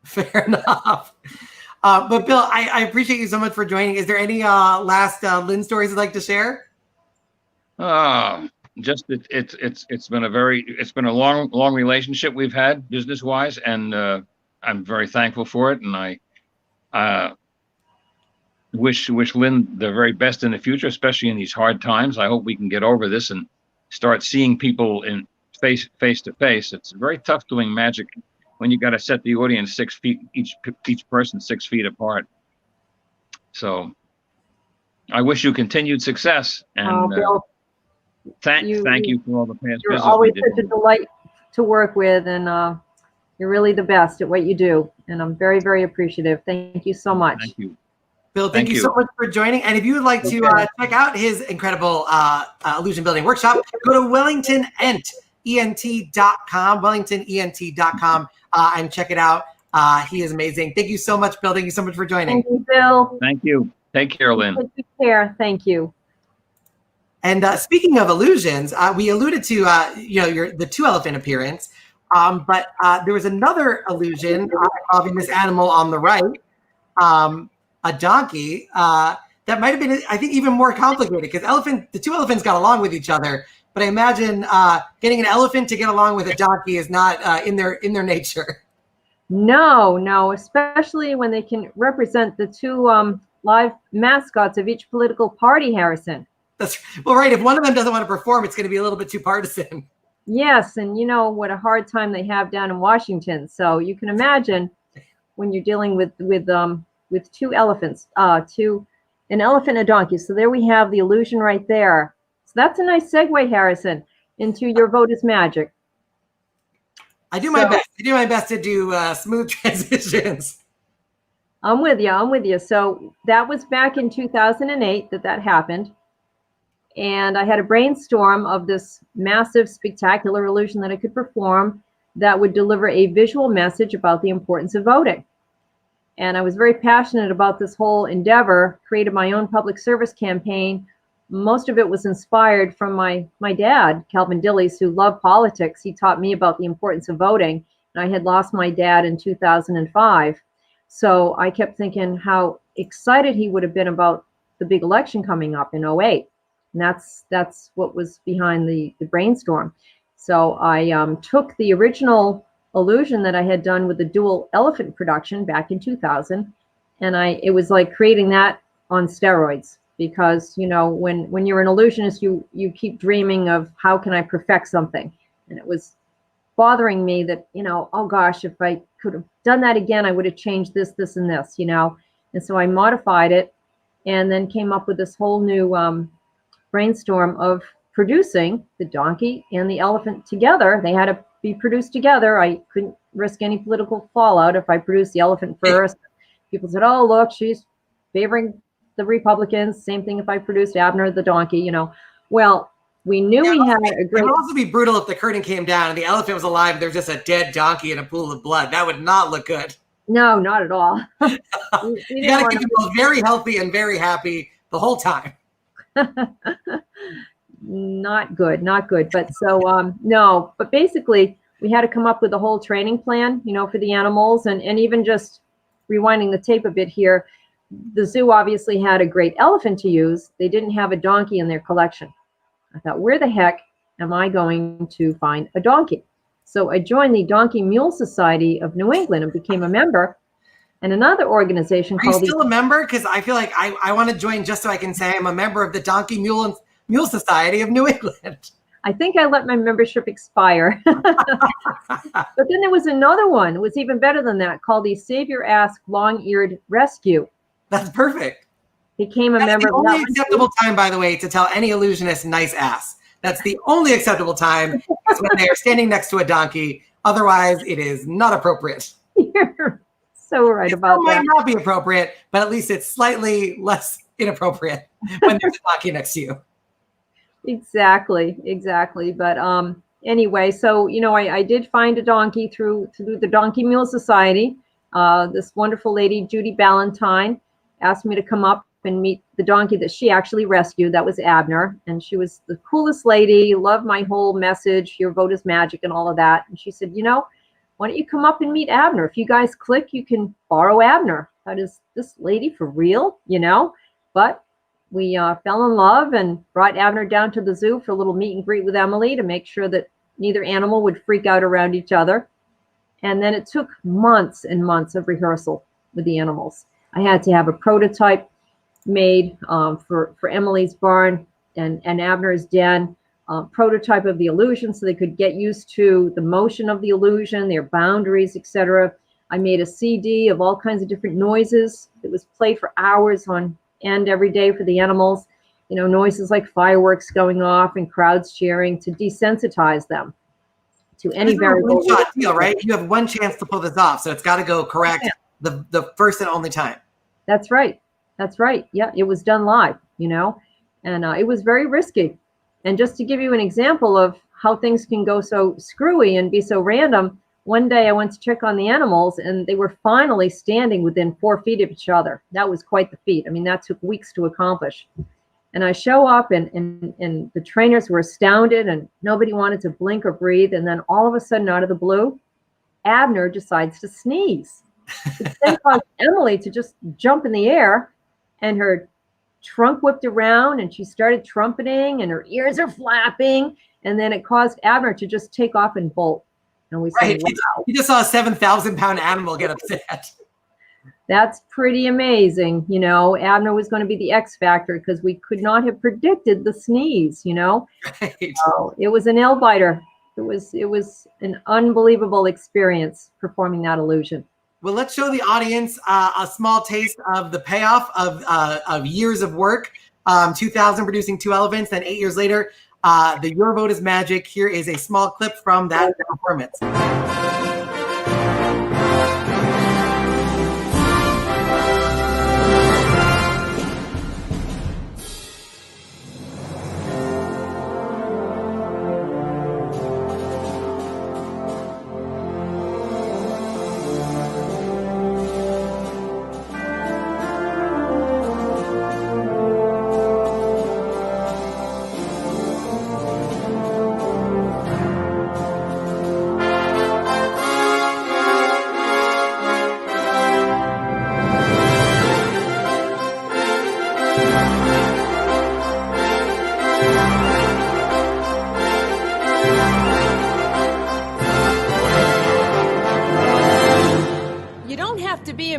Fair enough. But Bill, I appreciate you so much for joining. Is there any last Lyn stories you'd like to share? Just it's been a long relationship we've had business wise, and I'm very thankful for it. And I wish Lyn the very best in the future, especially in these hard times. I hope we can get over this and start seeing people in face to face. It's very tough doing magic when you got to set the audience 6 feet, each person 6 feet apart. So I wish you continued success, and Bill, thank you for all the past you're business always we did. such a delight to work with, and you're really the best at what you do, and I'm very, very appreciative. Thank you so much. Thank you. Bill, thank you so much for joining. And if you would like to check out his incredible illusion building workshop, go to wellingtonent.com, wellingtonent.com, and check it out. He is amazing. Thank you so much, Bill. Thank you so much for joining. Thank you, Bill. Thank you. Take care, Lyn. Take care. Thank you. And speaking of illusions, we alluded to the two elephant appearance, but there was another illusion involving this animal on the right, a donkey, that might have been, I think, even more complicated, because the two elephants got along with each other. But I imagine getting an elephant to get along with a donkey is not in their nature. No, especially when they can represent the two live mascots of each political party, Harrison. That's well, right. If one of them doesn't want to perform, it's going to be a little bit too partisan. Yes, and you know what a hard time they have down in Washington. So you can imagine when you're dealing with two elephants, an elephant and a donkey. So there we have the illusion right there. So that's a nice segue, Harrison, into your vote is magic. I do my best. I do my best to do smooth transitions. I'm with you. So that was back in 2008 that happened. And I had a brainstorm of this massive, spectacular illusion that I could perform that would deliver a visual message about the importance of voting. And I was very passionate about this whole endeavor, created my own public service campaign. Most of it was inspired from my dad, Lyn Dillies, who loved politics. He taught me about the importance of voting. And I had lost my dad in 2005. So I kept thinking how excited he would have been about the big election coming up in 2008. And that's what was behind the brainstorm. So I took the original illusion that I had done with the dual elephant production back in 2000, and it was like creating that on steroids, because you know when you're an illusionist, you keep dreaming of how can I perfect something, and it was bothering me that oh gosh, if I could have done that again, I would have changed this and this, and so I modified it and then came up with this whole new brainstorm of producing the donkey and the elephant together. They had to be produced together. I couldn't risk any political fallout if I produced the elephant first. People said, oh, look, she's favoring the Republicans. Same thing if I produced Abner the donkey, you know. Well, we knew we had a great... It would also be brutal if the curtain came down and the elephant was alive and there's just a dead donkey in a pool of blood. That would not look good. No, not at all. You got to keep people very healthy and very happy the whole time. Not good, not good. But so, no, but basically we had to come up with a whole training plan, you know, for the animals. And even just rewinding the tape a bit here, the zoo obviously had a great elephant to use. They didn't have a donkey in their collection. I thought, where the heck am I going to find a donkey? So I joined the Donkey Mule Society of New England and became a member. And another organization called... Are you still a member? Because I feel like I want to join just so I can say I'm a member of the Donkey Mule Society of New England. I think I let my membership expire. But then there was another one. It was even better than that, called the Save Your Ass Long-Eared Rescue. That's perfect. Became a member. That's the only acceptable time, by the way, to tell any illusionist nice ass. That's the only acceptable time is when they are standing next to a donkey. Otherwise, it is not appropriate. You're so right about that. It might not be appropriate, but at least it's slightly less inappropriate when there's a donkey next to you. Exactly. But anyway, so, you know, I did find a donkey through the Donkey Mule Society. This wonderful lady, Judy Ballantyne, asked me to come up and meet the donkey that she actually rescued. That was Abner. And she was the coolest lady, loved my whole message, your vote is magic and all of that. And she said, you know, why don't you come up and meet Abner? If you guys click, you can borrow Abner. That is this lady for real, you know? But we fell in love and brought Abner down to the zoo for a little meet and greet with Emily to make sure that neither animal would freak out around each other. And then it took months and months of rehearsal with the animals. I had to have a prototype made for Emily's barn and Abner's den, prototype of the illusion so they could get used to the motion of the illusion, their boundaries, etc. I made a CD of all kinds of different noises that was played for hours on end every day for the animals. You know, noises like fireworks going off and crowds cheering to desensitize them to any variable. One-shot deal, right? You have one chance to pull this off, so it's got to go correct the first and only time. That's right. Yeah, it was done live, you know, and it was very risky. And just to give you an example of how things can go so screwy and be so random, one day I went to check on the animals and they were finally standing within 4 feet of each other. That was quite the feat. I mean, that took weeks to accomplish. And I show up and the trainers were astounded and nobody wanted to blink or breathe. And then all of a sudden, out of the blue, Abner decides to sneeze. It then caused Emily to just jump in the air, and her trunk whipped around and she started trumpeting and her ears are flapping. And then it caused Abner to just take off and bolt. And we said, wow. You just saw a 7,000-pound animal get upset. That's pretty amazing. You know, Abner was going to be the X factor because we could not have predicted the sneeze, you know. Right. So it was a nail biter. It was an unbelievable experience performing that illusion. Well, let's show the audience a small taste of the payoff of years of work. 2000 producing 2 elephants, then 8 years later, the Your Vote is Magic. Here is a small clip from that performance.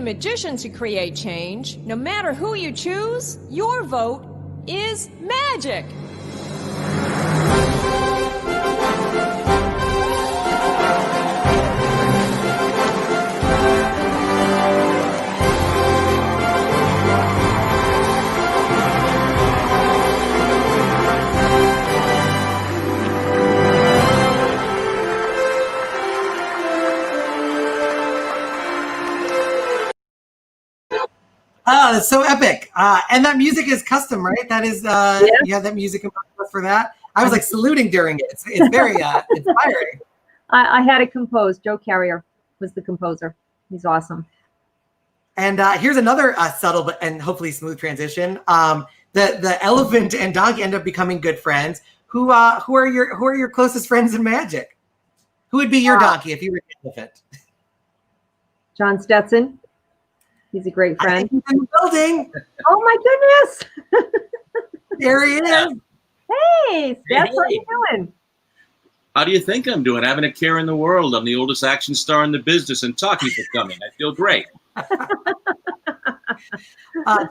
Magician to create change. No matter who you choose, your vote is magic. Oh, that's so epic. And that music is custom, right? That is, you have that music for that. I was like saluting during it. It's very inspiring. I had it composed. Joe Carrier was the composer. He's awesome. And here's another subtle but and hopefully smooth transition. The elephant and donkey end up becoming good friends. Who are your closest friends in magic? Who would be your donkey if you were the elephant? John Stetson. He's a great friend. He's in the building. Oh my goodness. There he is. Hey, Stetson, how you doing? How do you think I'm doing? Having a care in the world. I'm the oldest action star in the business, and talkies are coming. I feel great.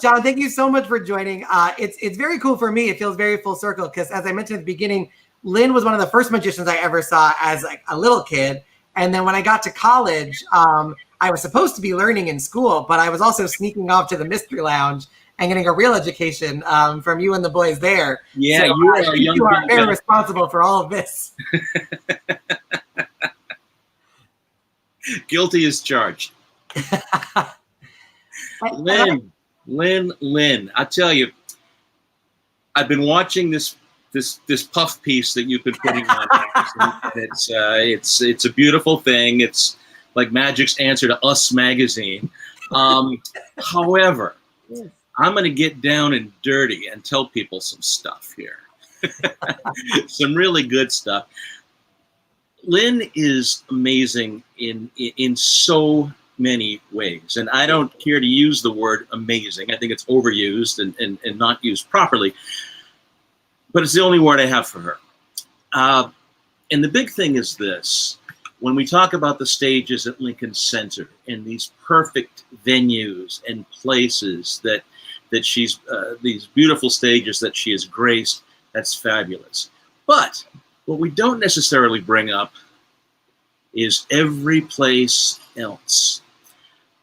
John, thank you so much for joining. It's very cool for me. It feels very full circle because, as I mentioned at the beginning, Lyn was one of the first magicians I ever saw as like a little kid. And then when I got to college, I was supposed to be learning in school, but I was also sneaking off to the Mystery Lounge and getting a real education from you and the boys there. Yeah, so, you are very responsible for all of this. Guilty as charged. Lyn, I tell you, I've been watching this puff piece that you've been putting on. It's a beautiful thing. It's like Magic's answer to Us magazine. However, I'm going to get down and dirty and tell people some stuff here. Some really good stuff. Lyn is amazing in so many ways, and I don't care to use the word amazing. I think it's overused and not used properly, but it's the only word I have for her. And the big thing is this: when we talk about the stages at Lincoln Center and these perfect venues and places that she's these beautiful stages that she has graced, that's fabulous. But what we don't necessarily bring up is every place else.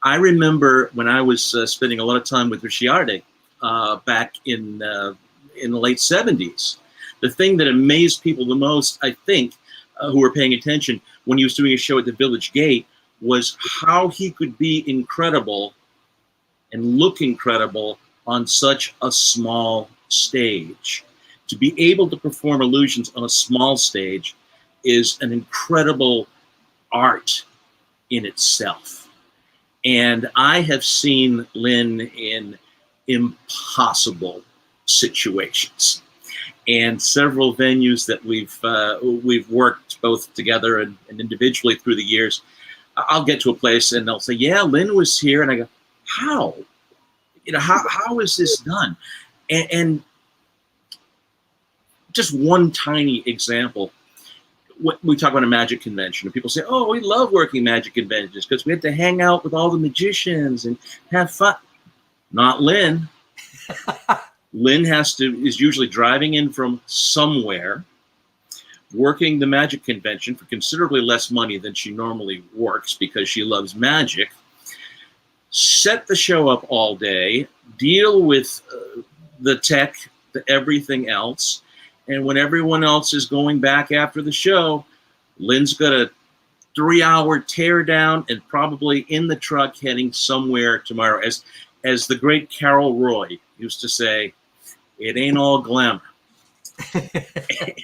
I remember when I was spending a lot of time with Ricciardi back in the late 70s. The thing that amazed people the most, I think, who were paying attention when he was doing a show at the Village Gate, was how he could be incredible and look incredible on such a small stage. To be able to perform illusions on a small stage is an incredible art in itself. And I have seen Lyn in impossible situations, and several venues that we've worked both together and individually through the years. I'll get to a place and they'll say, "Yeah, Lyn was here," and I go, "How? You know, how is this done?" And just one tiny example. We talk about a magic convention, and people say, "Oh, we love working magic conventions because we had to hang out with all the magicians and have fun." Not Lyn. Lyn is usually driving in from somewhere, working the magic convention for considerably less money than she normally works because she loves magic, set the show up all day, deal with the tech, everything else. And when everyone else is going back after the show, Lyn's got a 3-hour tear down and probably in the truck heading somewhere tomorrow. As the great Carol Roy used to say, it ain't all glamour.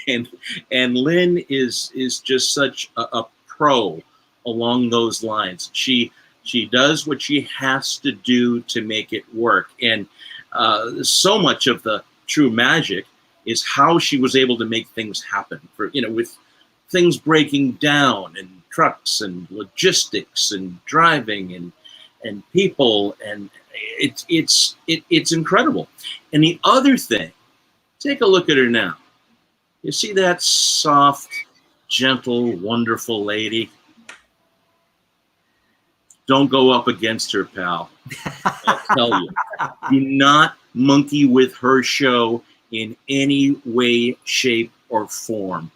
and Lyn is just such a pro along those lines. She does what she has to do to make it work. And so much of the true magic is how she was able to make things happen, with things breaking down and trucks and logistics and driving and people, and it's incredible. And the other thing, take a look at her now. You see that soft, gentle, wonderful lady? Don't go up against her, pal. I'll tell you. Do not monkey with her show in any way, shape, or form.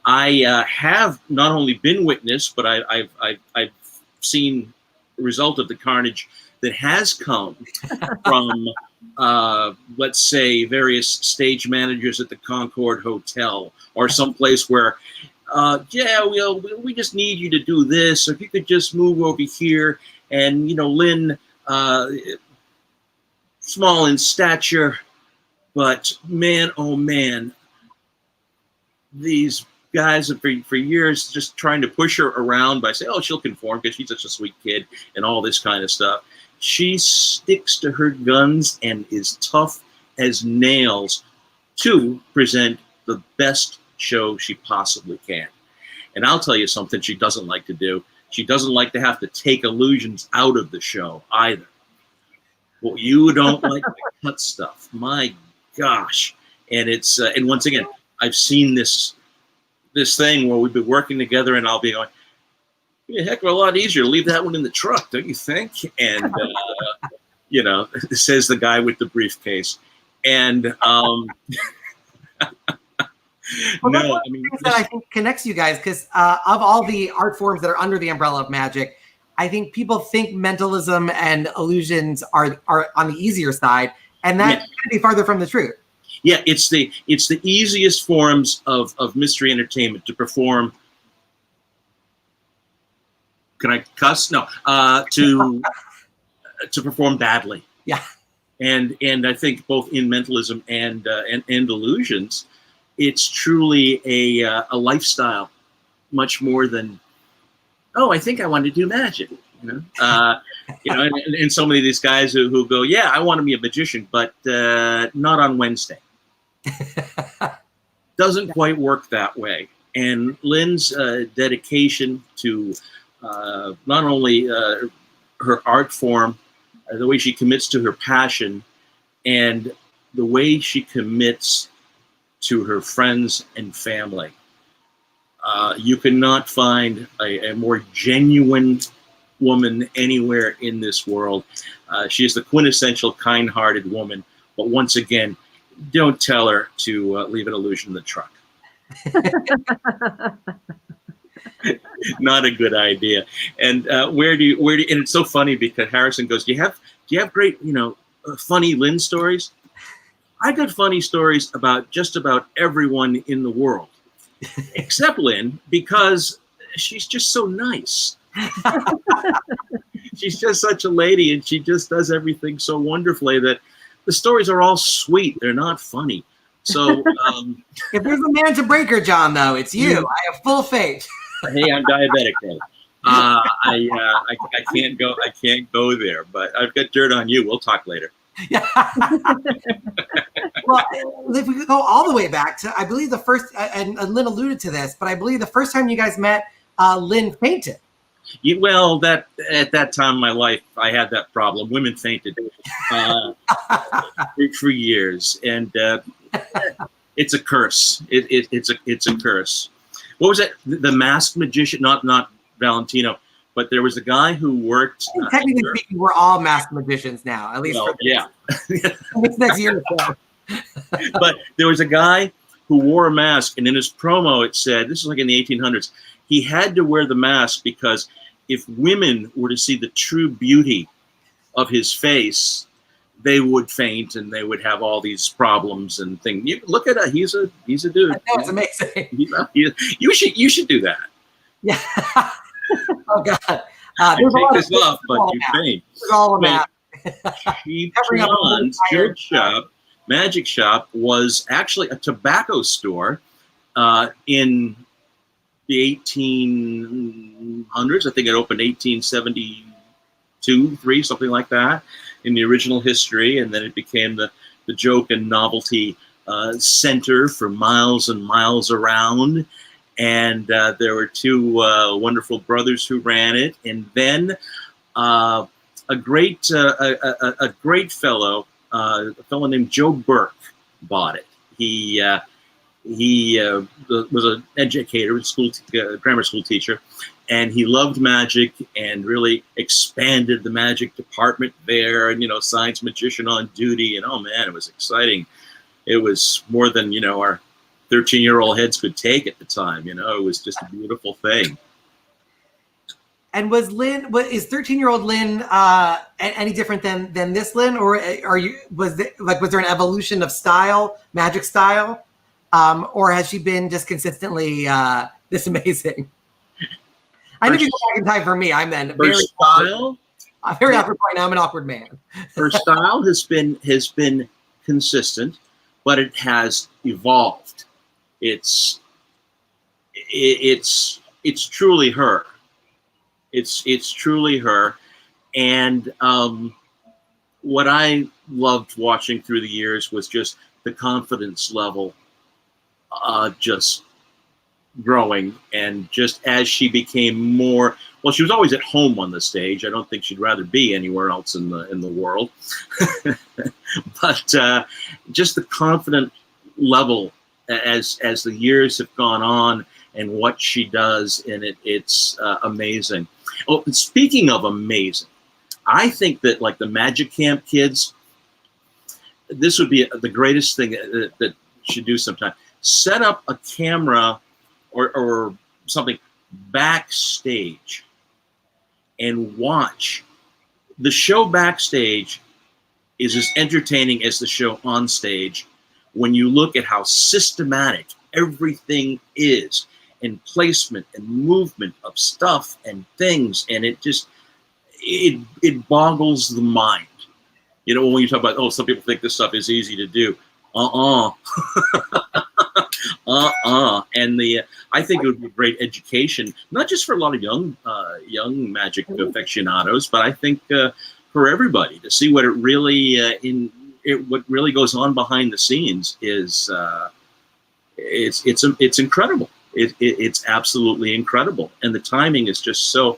I have not only been witness, but I've seen the result of the carnage that has come from, let's say, various stage managers at the Concord Hotel or someplace where, we just need you to do this. So if you could just move over here, and Lyn, small in stature, but man, oh man, these guys have for years just trying to push her around by saying, oh, she'll conform because she's such a sweet kid and all this kind of stuff. She sticks to her guns and is tough as nails to present the best show she possibly can. And I'll tell you something she doesn't like to do. She doesn't like to have to take illusions out of the show either. Well, you don't like to cut stuff. My gosh. And it's, and once again, I've seen this thing where we've been working together and I'll be going, it'd be a heck of a lot easier to leave that one in the truck, don't you think? And, you know, says the guy with the briefcase. And, well, no, I mean, that I think connects you guys because of all the art forms that are under the umbrella of magic, I think people think mentalism and illusions are on the easier side, and that could be farther from the truth. Yeah, it's the easiest forms of mystery entertainment to perform. Can I cuss? No, to perform badly. Yeah, and I think both in mentalism and illusions, it's truly a lifestyle, much more than, oh, I think I want to do magic. You know, and so many of these guys who go, yeah, I want to be a magician, but not on Wednesday. Doesn't quite work that way. And Lyn's dedication to not only her art form, the way she commits to her passion, and the way she commits to her friends and family. You cannot find a more genuine woman anywhere in this world. She is the quintessential kind-hearted woman. But once again, don't tell her to leave an illusion in the truck. Not a good idea. And where do you? And it's so funny because Harrison goes, do you have great, funny Lyn stories? I got funny stories about just about everyone in the world, except Lyn, because she's just so nice. She's just such a lady, and she just does everything so wonderfully that the stories are all sweet. They're not funny. So if there's a man to break her, John, though, it's you. I have full faith. Hey, I'm diabetic, though. I can't go. I can't go there. But I've got dirt on you. We'll talk later. Yeah. Well, if we could go all the way back to, I believe the first, and Lyn alluded to this, but I believe the first time you guys met, Lyn fainted. Well, at that time in my life, I had that problem. Women fainted for years, and it's a curse. It's a curse. What was it? The Masked Magician? Not Valentino, but there was a guy who worked. Technically speaking, we're all masked magicians now, at least. Well, yeah. This next year or so. But there was a guy who wore a mask, and in his promo it said, this is like in the 1800s, he had to wear the mask because if women were to see the true beauty of his face, they would faint and they would have all these problems and things. You look at it; he's a dude. I know, it's amazing. You should do that. Yeah. Oh God. Take this off, but you faint. It's all about. John's Guild Shop, Magic Shop, was actually a tobacco store in the 1800s. I think it opened 1872, 3, something like that, in the original history, and then it became the joke and novelty center for miles and miles around. And there were two wonderful brothers who ran it, and then a great fellow, a fellow named Joe Burke, bought it. He was an educator, a grammar school teacher, and he loved magic and really expanded the magic department there. And science magician on duty, and oh man, it was exciting. It was more than our 13-year-old heads could take at the time. It was just a beautiful thing. And is 13-year-old Lyn any different than this Lyn, or was there an evolution of style, magic style, or has she been just consistently this amazing? I know if you go back in time for me, I'm then Her style. Very awkward point. Now I'm an awkward man. Her style has been consistent, but it has evolved. It's truly her. It's truly her. And what I loved watching through the years was just the confidence level just growing, and just as she became more, well, she was always at home on the stage. I don't think she'd rather be anywhere else in the world. But just the confident level as the years have gone on, and what she does in it, it's amazing. Oh, and speaking of amazing, I think that like the Magic Camp kids, this would be the greatest thing that you should do sometime. Set up a camera or something backstage and watch. The show backstage is as entertaining as the show on stage when you look at how systematic everything is, and placement and movement of stuff and things, and it boggles the mind. You know, when you talk about, oh, some people think this stuff is easy to do. And I think it would be a great education, not just for a lot of young magic aficionados, but I think for everybody to see what it really what really goes on behind the scenes is it's incredible. It's absolutely incredible, and the timing is just so.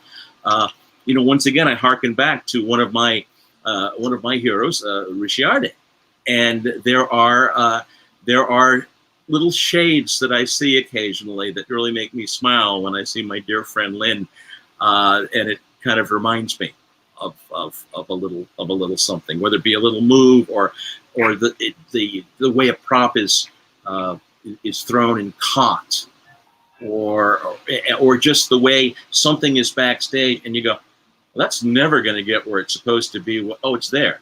Once again, I harken back to one of my heroes, Ricciardi, and there are little shades that I see occasionally that really make me smile when I see my dear friend Lyn, and it kind of reminds me of a little something, whether it be a little move or the way a prop is thrown and caught, or just the way something is backstage, and you go, well, that's never going to get where it's supposed to be. Well, oh, it's there.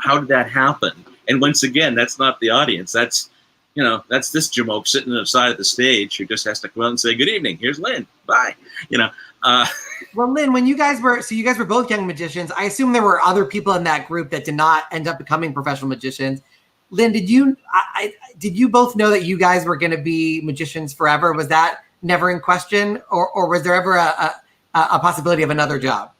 How did that happen? And once again, that's not the audience. That's this jamoke sitting on the side of the stage who just has to come out and say, good evening, here's Lyn, bye. Well, Lyn, when you guys were both young magicians, I assume there were other people in that group that did not end up becoming professional magicians. Lyn, did you both know that you guys were going to be magicians forever? Was that never in question, or was there ever a possibility of another job?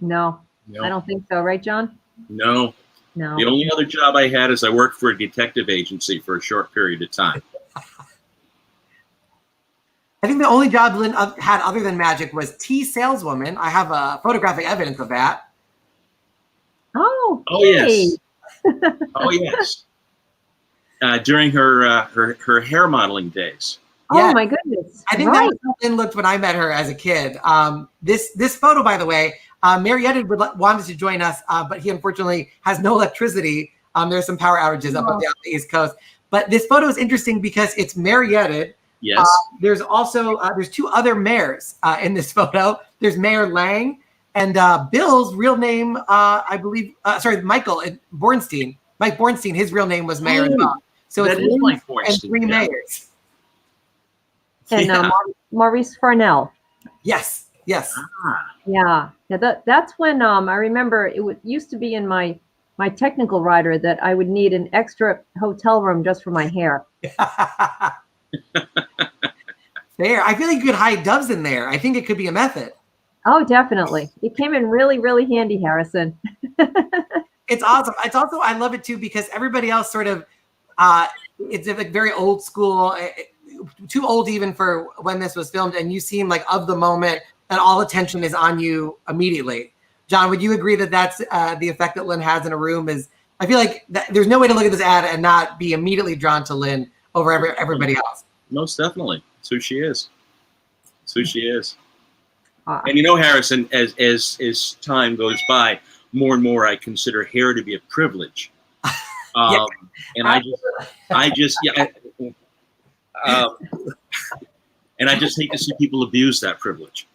No, I don't think so. Right, John? No. The only other job I had is I worked for a detective agency for a short period of time. I think the only job Lyn had other than magic was tea saleswoman. I have photographic evidence of that. Oh, yes. Oh, yes. During her hair modeling days. Oh, my goodness. I think that was how Lyn looked when I met her as a kid. This photo, by the way, Marietta wanted to join us, but he unfortunately has no electricity. There's some power outages up and down the East Coast. But this photo is interesting because it's Marietta. Yes. There's also there's two other mayors in this photo. There's Mayor Lang and Bill's real name, I believe. Michael Bornstein. Mike Bornstein. His real name was Mayor as well. So it's Lyn and three mayors. And Maurice Farnell. Yes. Yeah. That's when I remember it used to be in my technical rider that I would need an extra hotel room just for my hair. Fair. I feel like you could hide doves in there. I think it could be a method. Oh, definitely. It came in really, really handy, Harrison. It's awesome. It's also, I love it too, because everybody else sort of, it's like very old school, too old even for when this was filmed, and you seem like of the moment, and all attention is on you immediately. John, would you agree that that's the effect that Lyn has in a room? Is I feel like there's no way to look at this ad and not be immediately drawn to Lyn over everybody else. Most definitely. That's who she is. That's who she is. And Harrison, as time goes by, more and more I consider hair to be a privilege. And I just hate to see people abuse that privilege.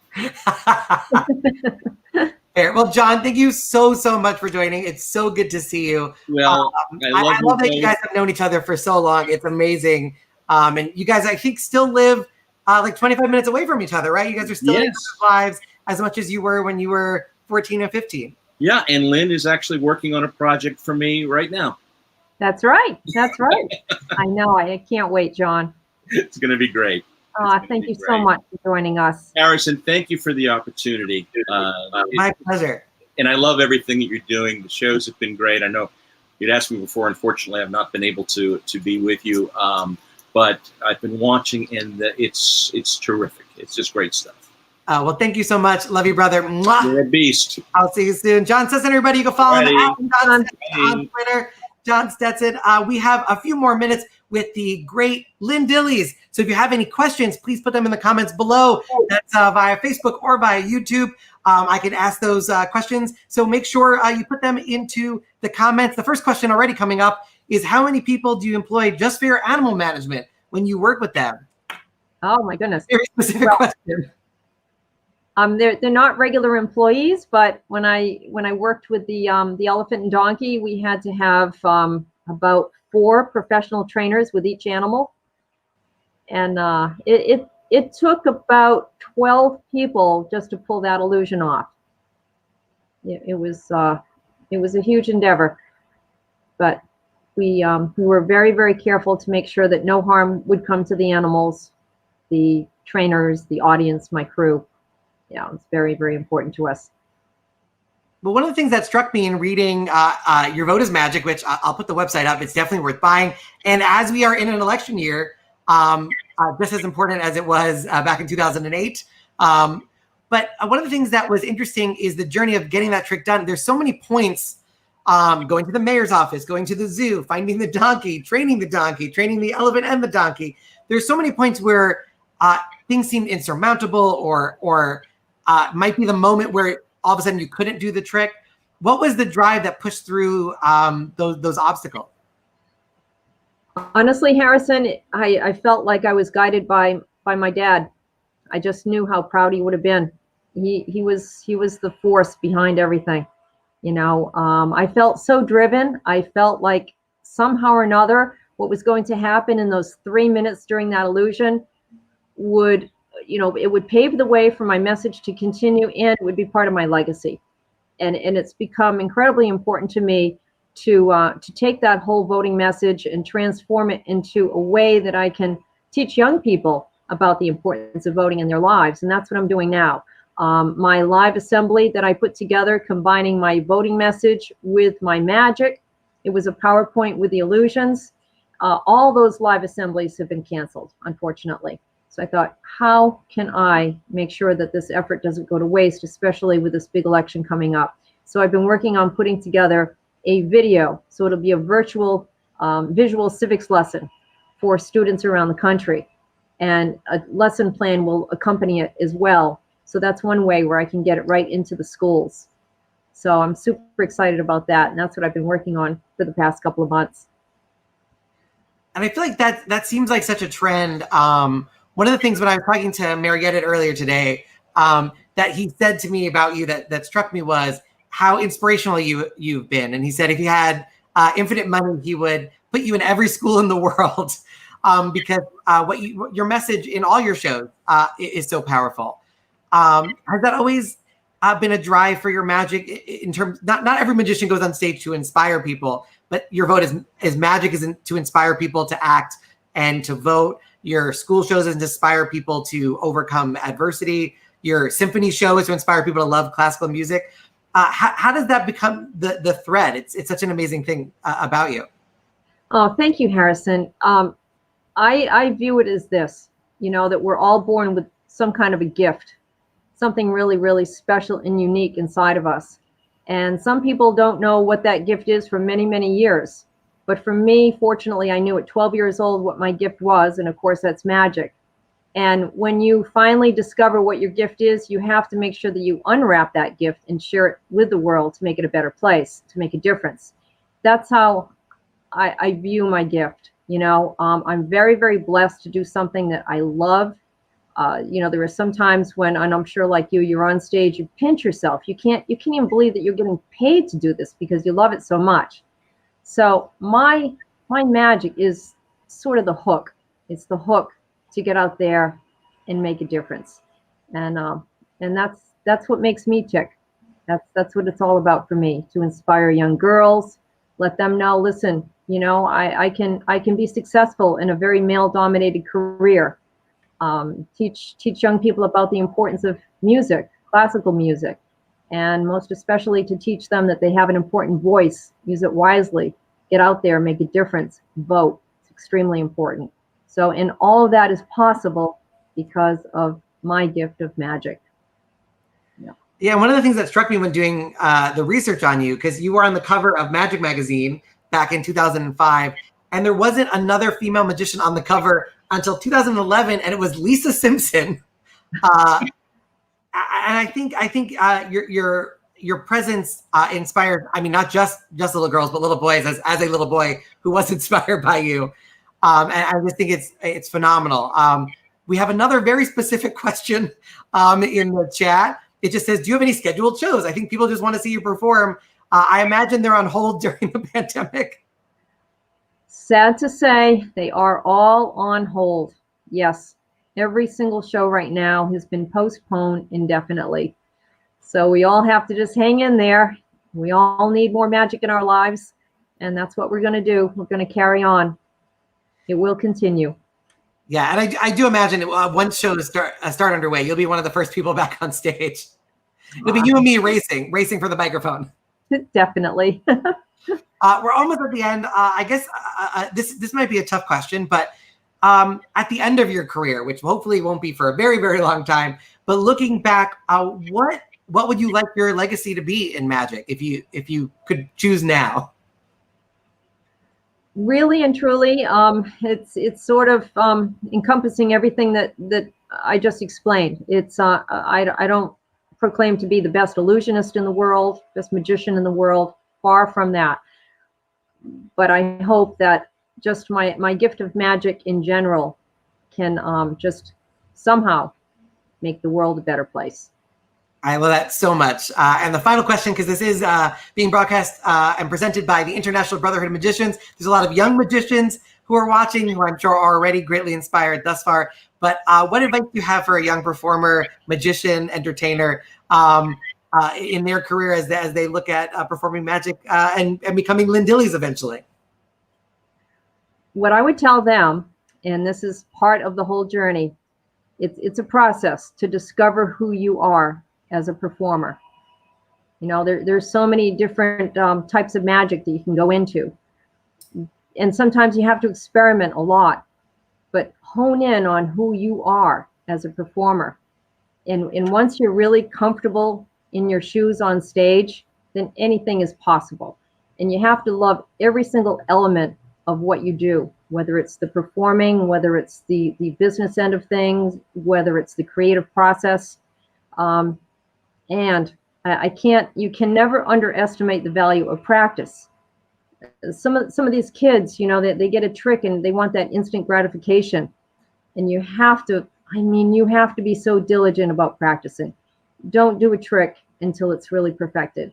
Fair. Well, John, thank you so much for joining. It's so good to see you. Well, I love that you guys have known each other for so long. It's amazing. And you guys, I think, still live like 25 minutes away from each other, right? You guys are still in your lives as much as you were when you were 14 and 15. Yeah, and Lyn is actually working on a project for me right now. That's right. That's right. I know. I can't wait, John. It's going to be great. Thank you so much for joining us. Harrison, thank you for the opportunity. My pleasure. And I love everything that you're doing. The shows have been great. I know you'd asked me before. Unfortunately, I've not been able to be with you, but I've been watching, and it's terrific. It's just great stuff. Well, thank you so much. Love you, brother. Mwah. You're a beast. I'll see you soon. John Stetson, everybody. You can follow him at John Stetson on Twitter. John Stetson. We have a few more minutes with the great Lyn Dillies. So if you have any questions, please put them in the comments below. That's via Facebook or via YouTube. I can ask those questions. So make sure you put them into the comments. The first question already coming up is, how many people do you employ just for your animal management when you work with them? Oh my goodness. Very specific question. They're not regular employees, but when I worked with the elephant and donkey, we had to have about 4 professional trainers with each animal, and it took about 12 people just to pull that illusion off. It was a huge endeavor, but we were very, very careful to make sure that no harm would come to the animals, the trainers, the audience, my crew. Yeah, it's very, very important to us. But one of the things that struck me in reading Your Vote is Magic, which I'll put the website up, it's definitely worth buying. And as we are in an election year, just as important as it was back in 2008. But one of the things that was interesting is the journey of getting that trick done. There's so many points, going to the mayor's office, going to the zoo, finding the donkey, training the elephant and the donkey. There's so many points where things seemed insurmountable or might be the moment where all of a sudden you couldn't do the trick. What was the drive that pushed through those obstacles? Honestly, Harrison, I felt like I was guided by my dad. I just knew how proud he would have been. He was the force behind everything. You know, I felt so driven. I felt like somehow or another what was going to happen in those 3 minutes during that illusion would, it would pave the way for my message to continue, and it would be part of my legacy. And it's become incredibly important to me to take that whole voting message and transform it into a way that I can teach young people about the importance of voting in their lives. And that's what I'm doing now. My live assembly that I put together, combining my voting message with my magic. It was a PowerPoint with the illusions. All those live assemblies have been canceled, unfortunately. So I thought, how can I make sure that this effort doesn't go to waste, especially with this big election coming up? So I've been working on putting together a video. So it'll be a virtual visual civics lesson for students around the country. And a lesson plan will accompany it as well. So that's one way where I can get it right into the schools. So I'm super excited about that. And that's what I've been working on for the past couple of months. And I feel like that seems like such a trend. One of the things when I was talking to Marietta earlier today, that he said to me about you that struck me was how inspirational you've been. And he said if he had infinite money, he would put you in every school in the world because your message in all your shows is so powerful. Has that always been a drive for your magic in terms? Not every magician goes on stage to inspire people, but your vote is magic is to inspire people to act and to vote. Your school shows is to inspire people to overcome adversity. Your symphony show is to inspire people to love classical music. How does that become the thread? It's such an amazing thing about you. Oh, thank you, Harrison. I view it as this, that we're all born with some kind of a gift, something really, really special and unique inside of us. And some people don't know what that gift is for many, many years. But for me, fortunately, I knew at 12 years old what my gift was. And of course, that's magic. And when you finally discover what your gift is, you have to make sure that you unwrap that gift and share it with the world to make it a better place, to make a difference. That's how I view my gift. I'm very, very blessed to do something that I love. There are some times when, and I'm sure like you're on stage, you pinch yourself. You can't even believe that you're getting paid to do this because you love it so much. So my magic is sort of the hook. It's the hook to get out there and make a difference. And that's what makes me tick. That's what it's all about for me, to inspire young girls, let them know, listen, you know, I can be successful in a very male-dominated career. Teach young people about the importance of music, classical music, and most especially to teach them that they have an important voice. Use it wisely. Get out there, make a difference, vote. It's extremely important. So, and all of that is possible because of my gift of magic. Yeah, one of the things that struck me when doing the research on you, because you were on the cover of Magic Magazine back in 2005, and there wasn't another female magician on the cover until 2011, and it was Lisa Simpson. And I think your presence inspired, I mean, not just little girls, but little boys. As a little boy who was inspired by you, and I just think it's phenomenal. We have another very specific question in the chat. It just says, do you have any scheduled shows? I think people just want to see you perform. I imagine they're on hold during the pandemic. Sad to say, they are all on hold. Yes, every single show right now has been postponed indefinitely. So we all have to just hang in there. We all need more magic in our lives, and that's what we're going to do. We're going to carry on. It will continue. Yeah, and I do imagine once shows start underway, you'll be one of the first people back on stage. It'll be you and me racing for the microphone. Definitely. We're almost at the end. I guess this might be a tough question, but at the end of your career, which hopefully won't be for a very, very long time, but looking back, what would you like your legacy to be in magic if you could choose now? Really and truly, it's sort of encompassing everything that I just explained. It's I don't proclaim to be the best illusionist in the world, best magician in the world. Far from that. But I hope that just my gift of magic in general can just somehow make the world a better place. I love that so much. And the final question, because this is being broadcast and presented by the International Brotherhood of Magicians. There's a lot of young magicians who are watching, who I'm sure are already greatly inspired thus far. But what advice do you have for a young performer, magician, entertainer in their career as they look at performing magic and becoming Lyn Dillies eventually? What I would tell them, and this is part of the whole journey, it's a process to discover who you are as a performer. You know, there's so many different types of magic that you can go into. And sometimes you have to experiment a lot, but hone in on who you are as a performer. And once you're really comfortable in your shoes on stage, then anything is possible. And you have to love every single element of what you do, whether it's the performing, whether it's the business end of things, whether it's the creative process. And you can never underestimate the value of practice. Some of these kids, you know, they get a trick and they want that instant gratification. And you have to be so diligent about practicing. Don't do a trick until it's really perfected.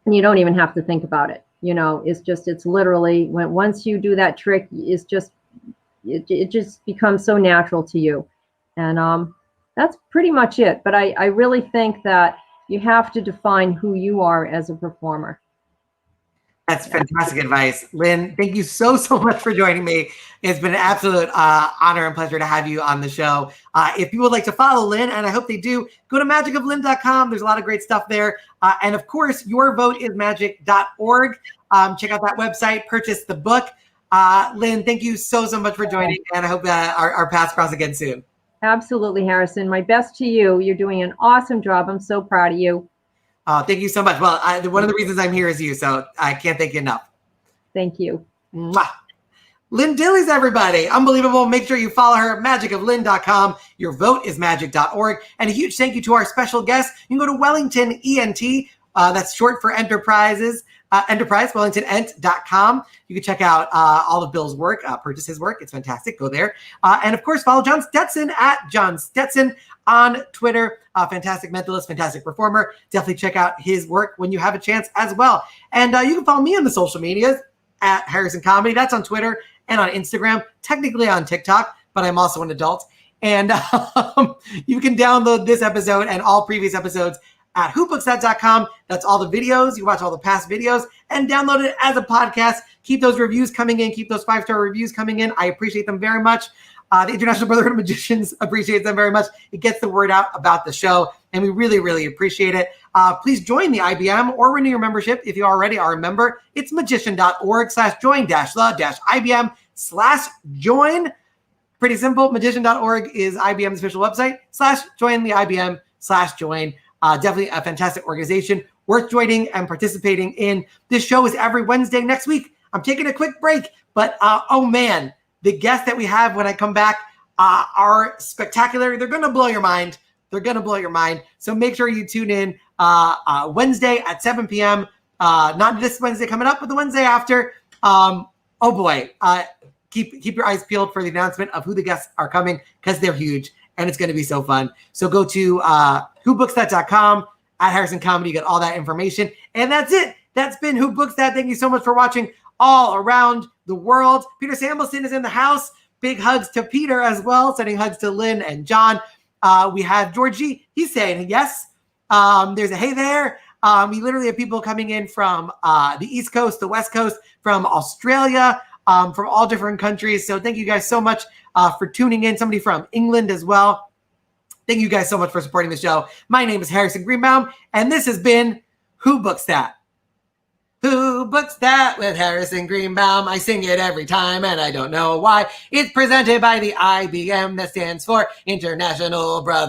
And you don't even have to think about it. You know, it's literally once you do that trick, it just becomes so natural to you. And that's pretty much it. But I really think that you have to define who you are as a performer. That's fantastic advice. Lyn, thank you so much for joining me. It's been an absolute honor and pleasure to have you on the show. If you would like to follow Lyn, and I hope they do, go to magicoflyn.com. There's a lot of great stuff there. And of course, yourvoteismagic.org. Check out that website, purchase the book. Lyn, thank you so much for joining, and I hope our paths cross again soon. Absolutely, Harrison. My best to you. You're doing an awesome job. I'm so proud of you. Thank you so much. Well, one of the reasons I'm here is you, so I can't thank you enough. Thank you. Mwah. Lyn Dillies, everybody. Unbelievable. Make sure you follow her at magicoflyn.com. Yourvoteismagic.org. And a huge thank you to our special guest. You can go to Wellington ENT. That's short for Enterprise, WellingtonEnt.com. You can check out all of Bill's work, purchase his work. It's fantastic. Go there. And of course, follow John Stetson at John Stetson on Twitter. Fantastic mentalist, fantastic performer. Definitely check out his work when you have a chance as well. And you can follow me on the social medias at Harrison Comedy. That's on Twitter and on Instagram, technically on TikTok, but I'm also an adult. And you can download this episode and all previous episodes at whobooks.com. That's all the videos. You watch all the past videos and download it as a podcast. Keep those reviews coming in. Keep those 5-star reviews coming in. I appreciate them very much. The International Brotherhood of Magicians appreciates them very much. It gets the word out about the show, and we really, really appreciate it. Please join the IBM or renew your membership if you already are a member. It's magician.org/join-IBM/join. Pretty simple. Magician.org is IBM's official website. /join the IBM/join. Definitely a fantastic organization worth joining and participating in. This show is every Wednesday next week. I'm taking a quick break, but oh man, the guests that we have when I come back are spectacular. They're going to blow your mind. They're going to blow your mind. So make sure you tune in Wednesday at 7 p.m. Not this Wednesday coming up, but the Wednesday after. Oh boy. Keep your eyes peeled for the announcement of who the guests are coming, because they're huge and it's going to be so fun. So go to whobooks.com, at Harrison Comedy. You get all that information. And that's it. That's been Who Books That. Thank you so much for watching all around the world. Peter Samuelson is in the house. Big hugs to Peter as well. Sending hugs to Lyn and John. We have Georgie. He's saying yes. There's a hey there. We literally have people coming in from the East Coast, the West Coast, from Australia, from all different countries. So thank you guys so much for tuning in. Somebody from England as well. Thank you guys so much for supporting the show. My name is Harrison Greenbaum, and this has been Who Books That? Who Books That with Harrison Greenbaum. I sing it every time, and I don't know why. It's presented by the IBM, that stands for International Brotherhood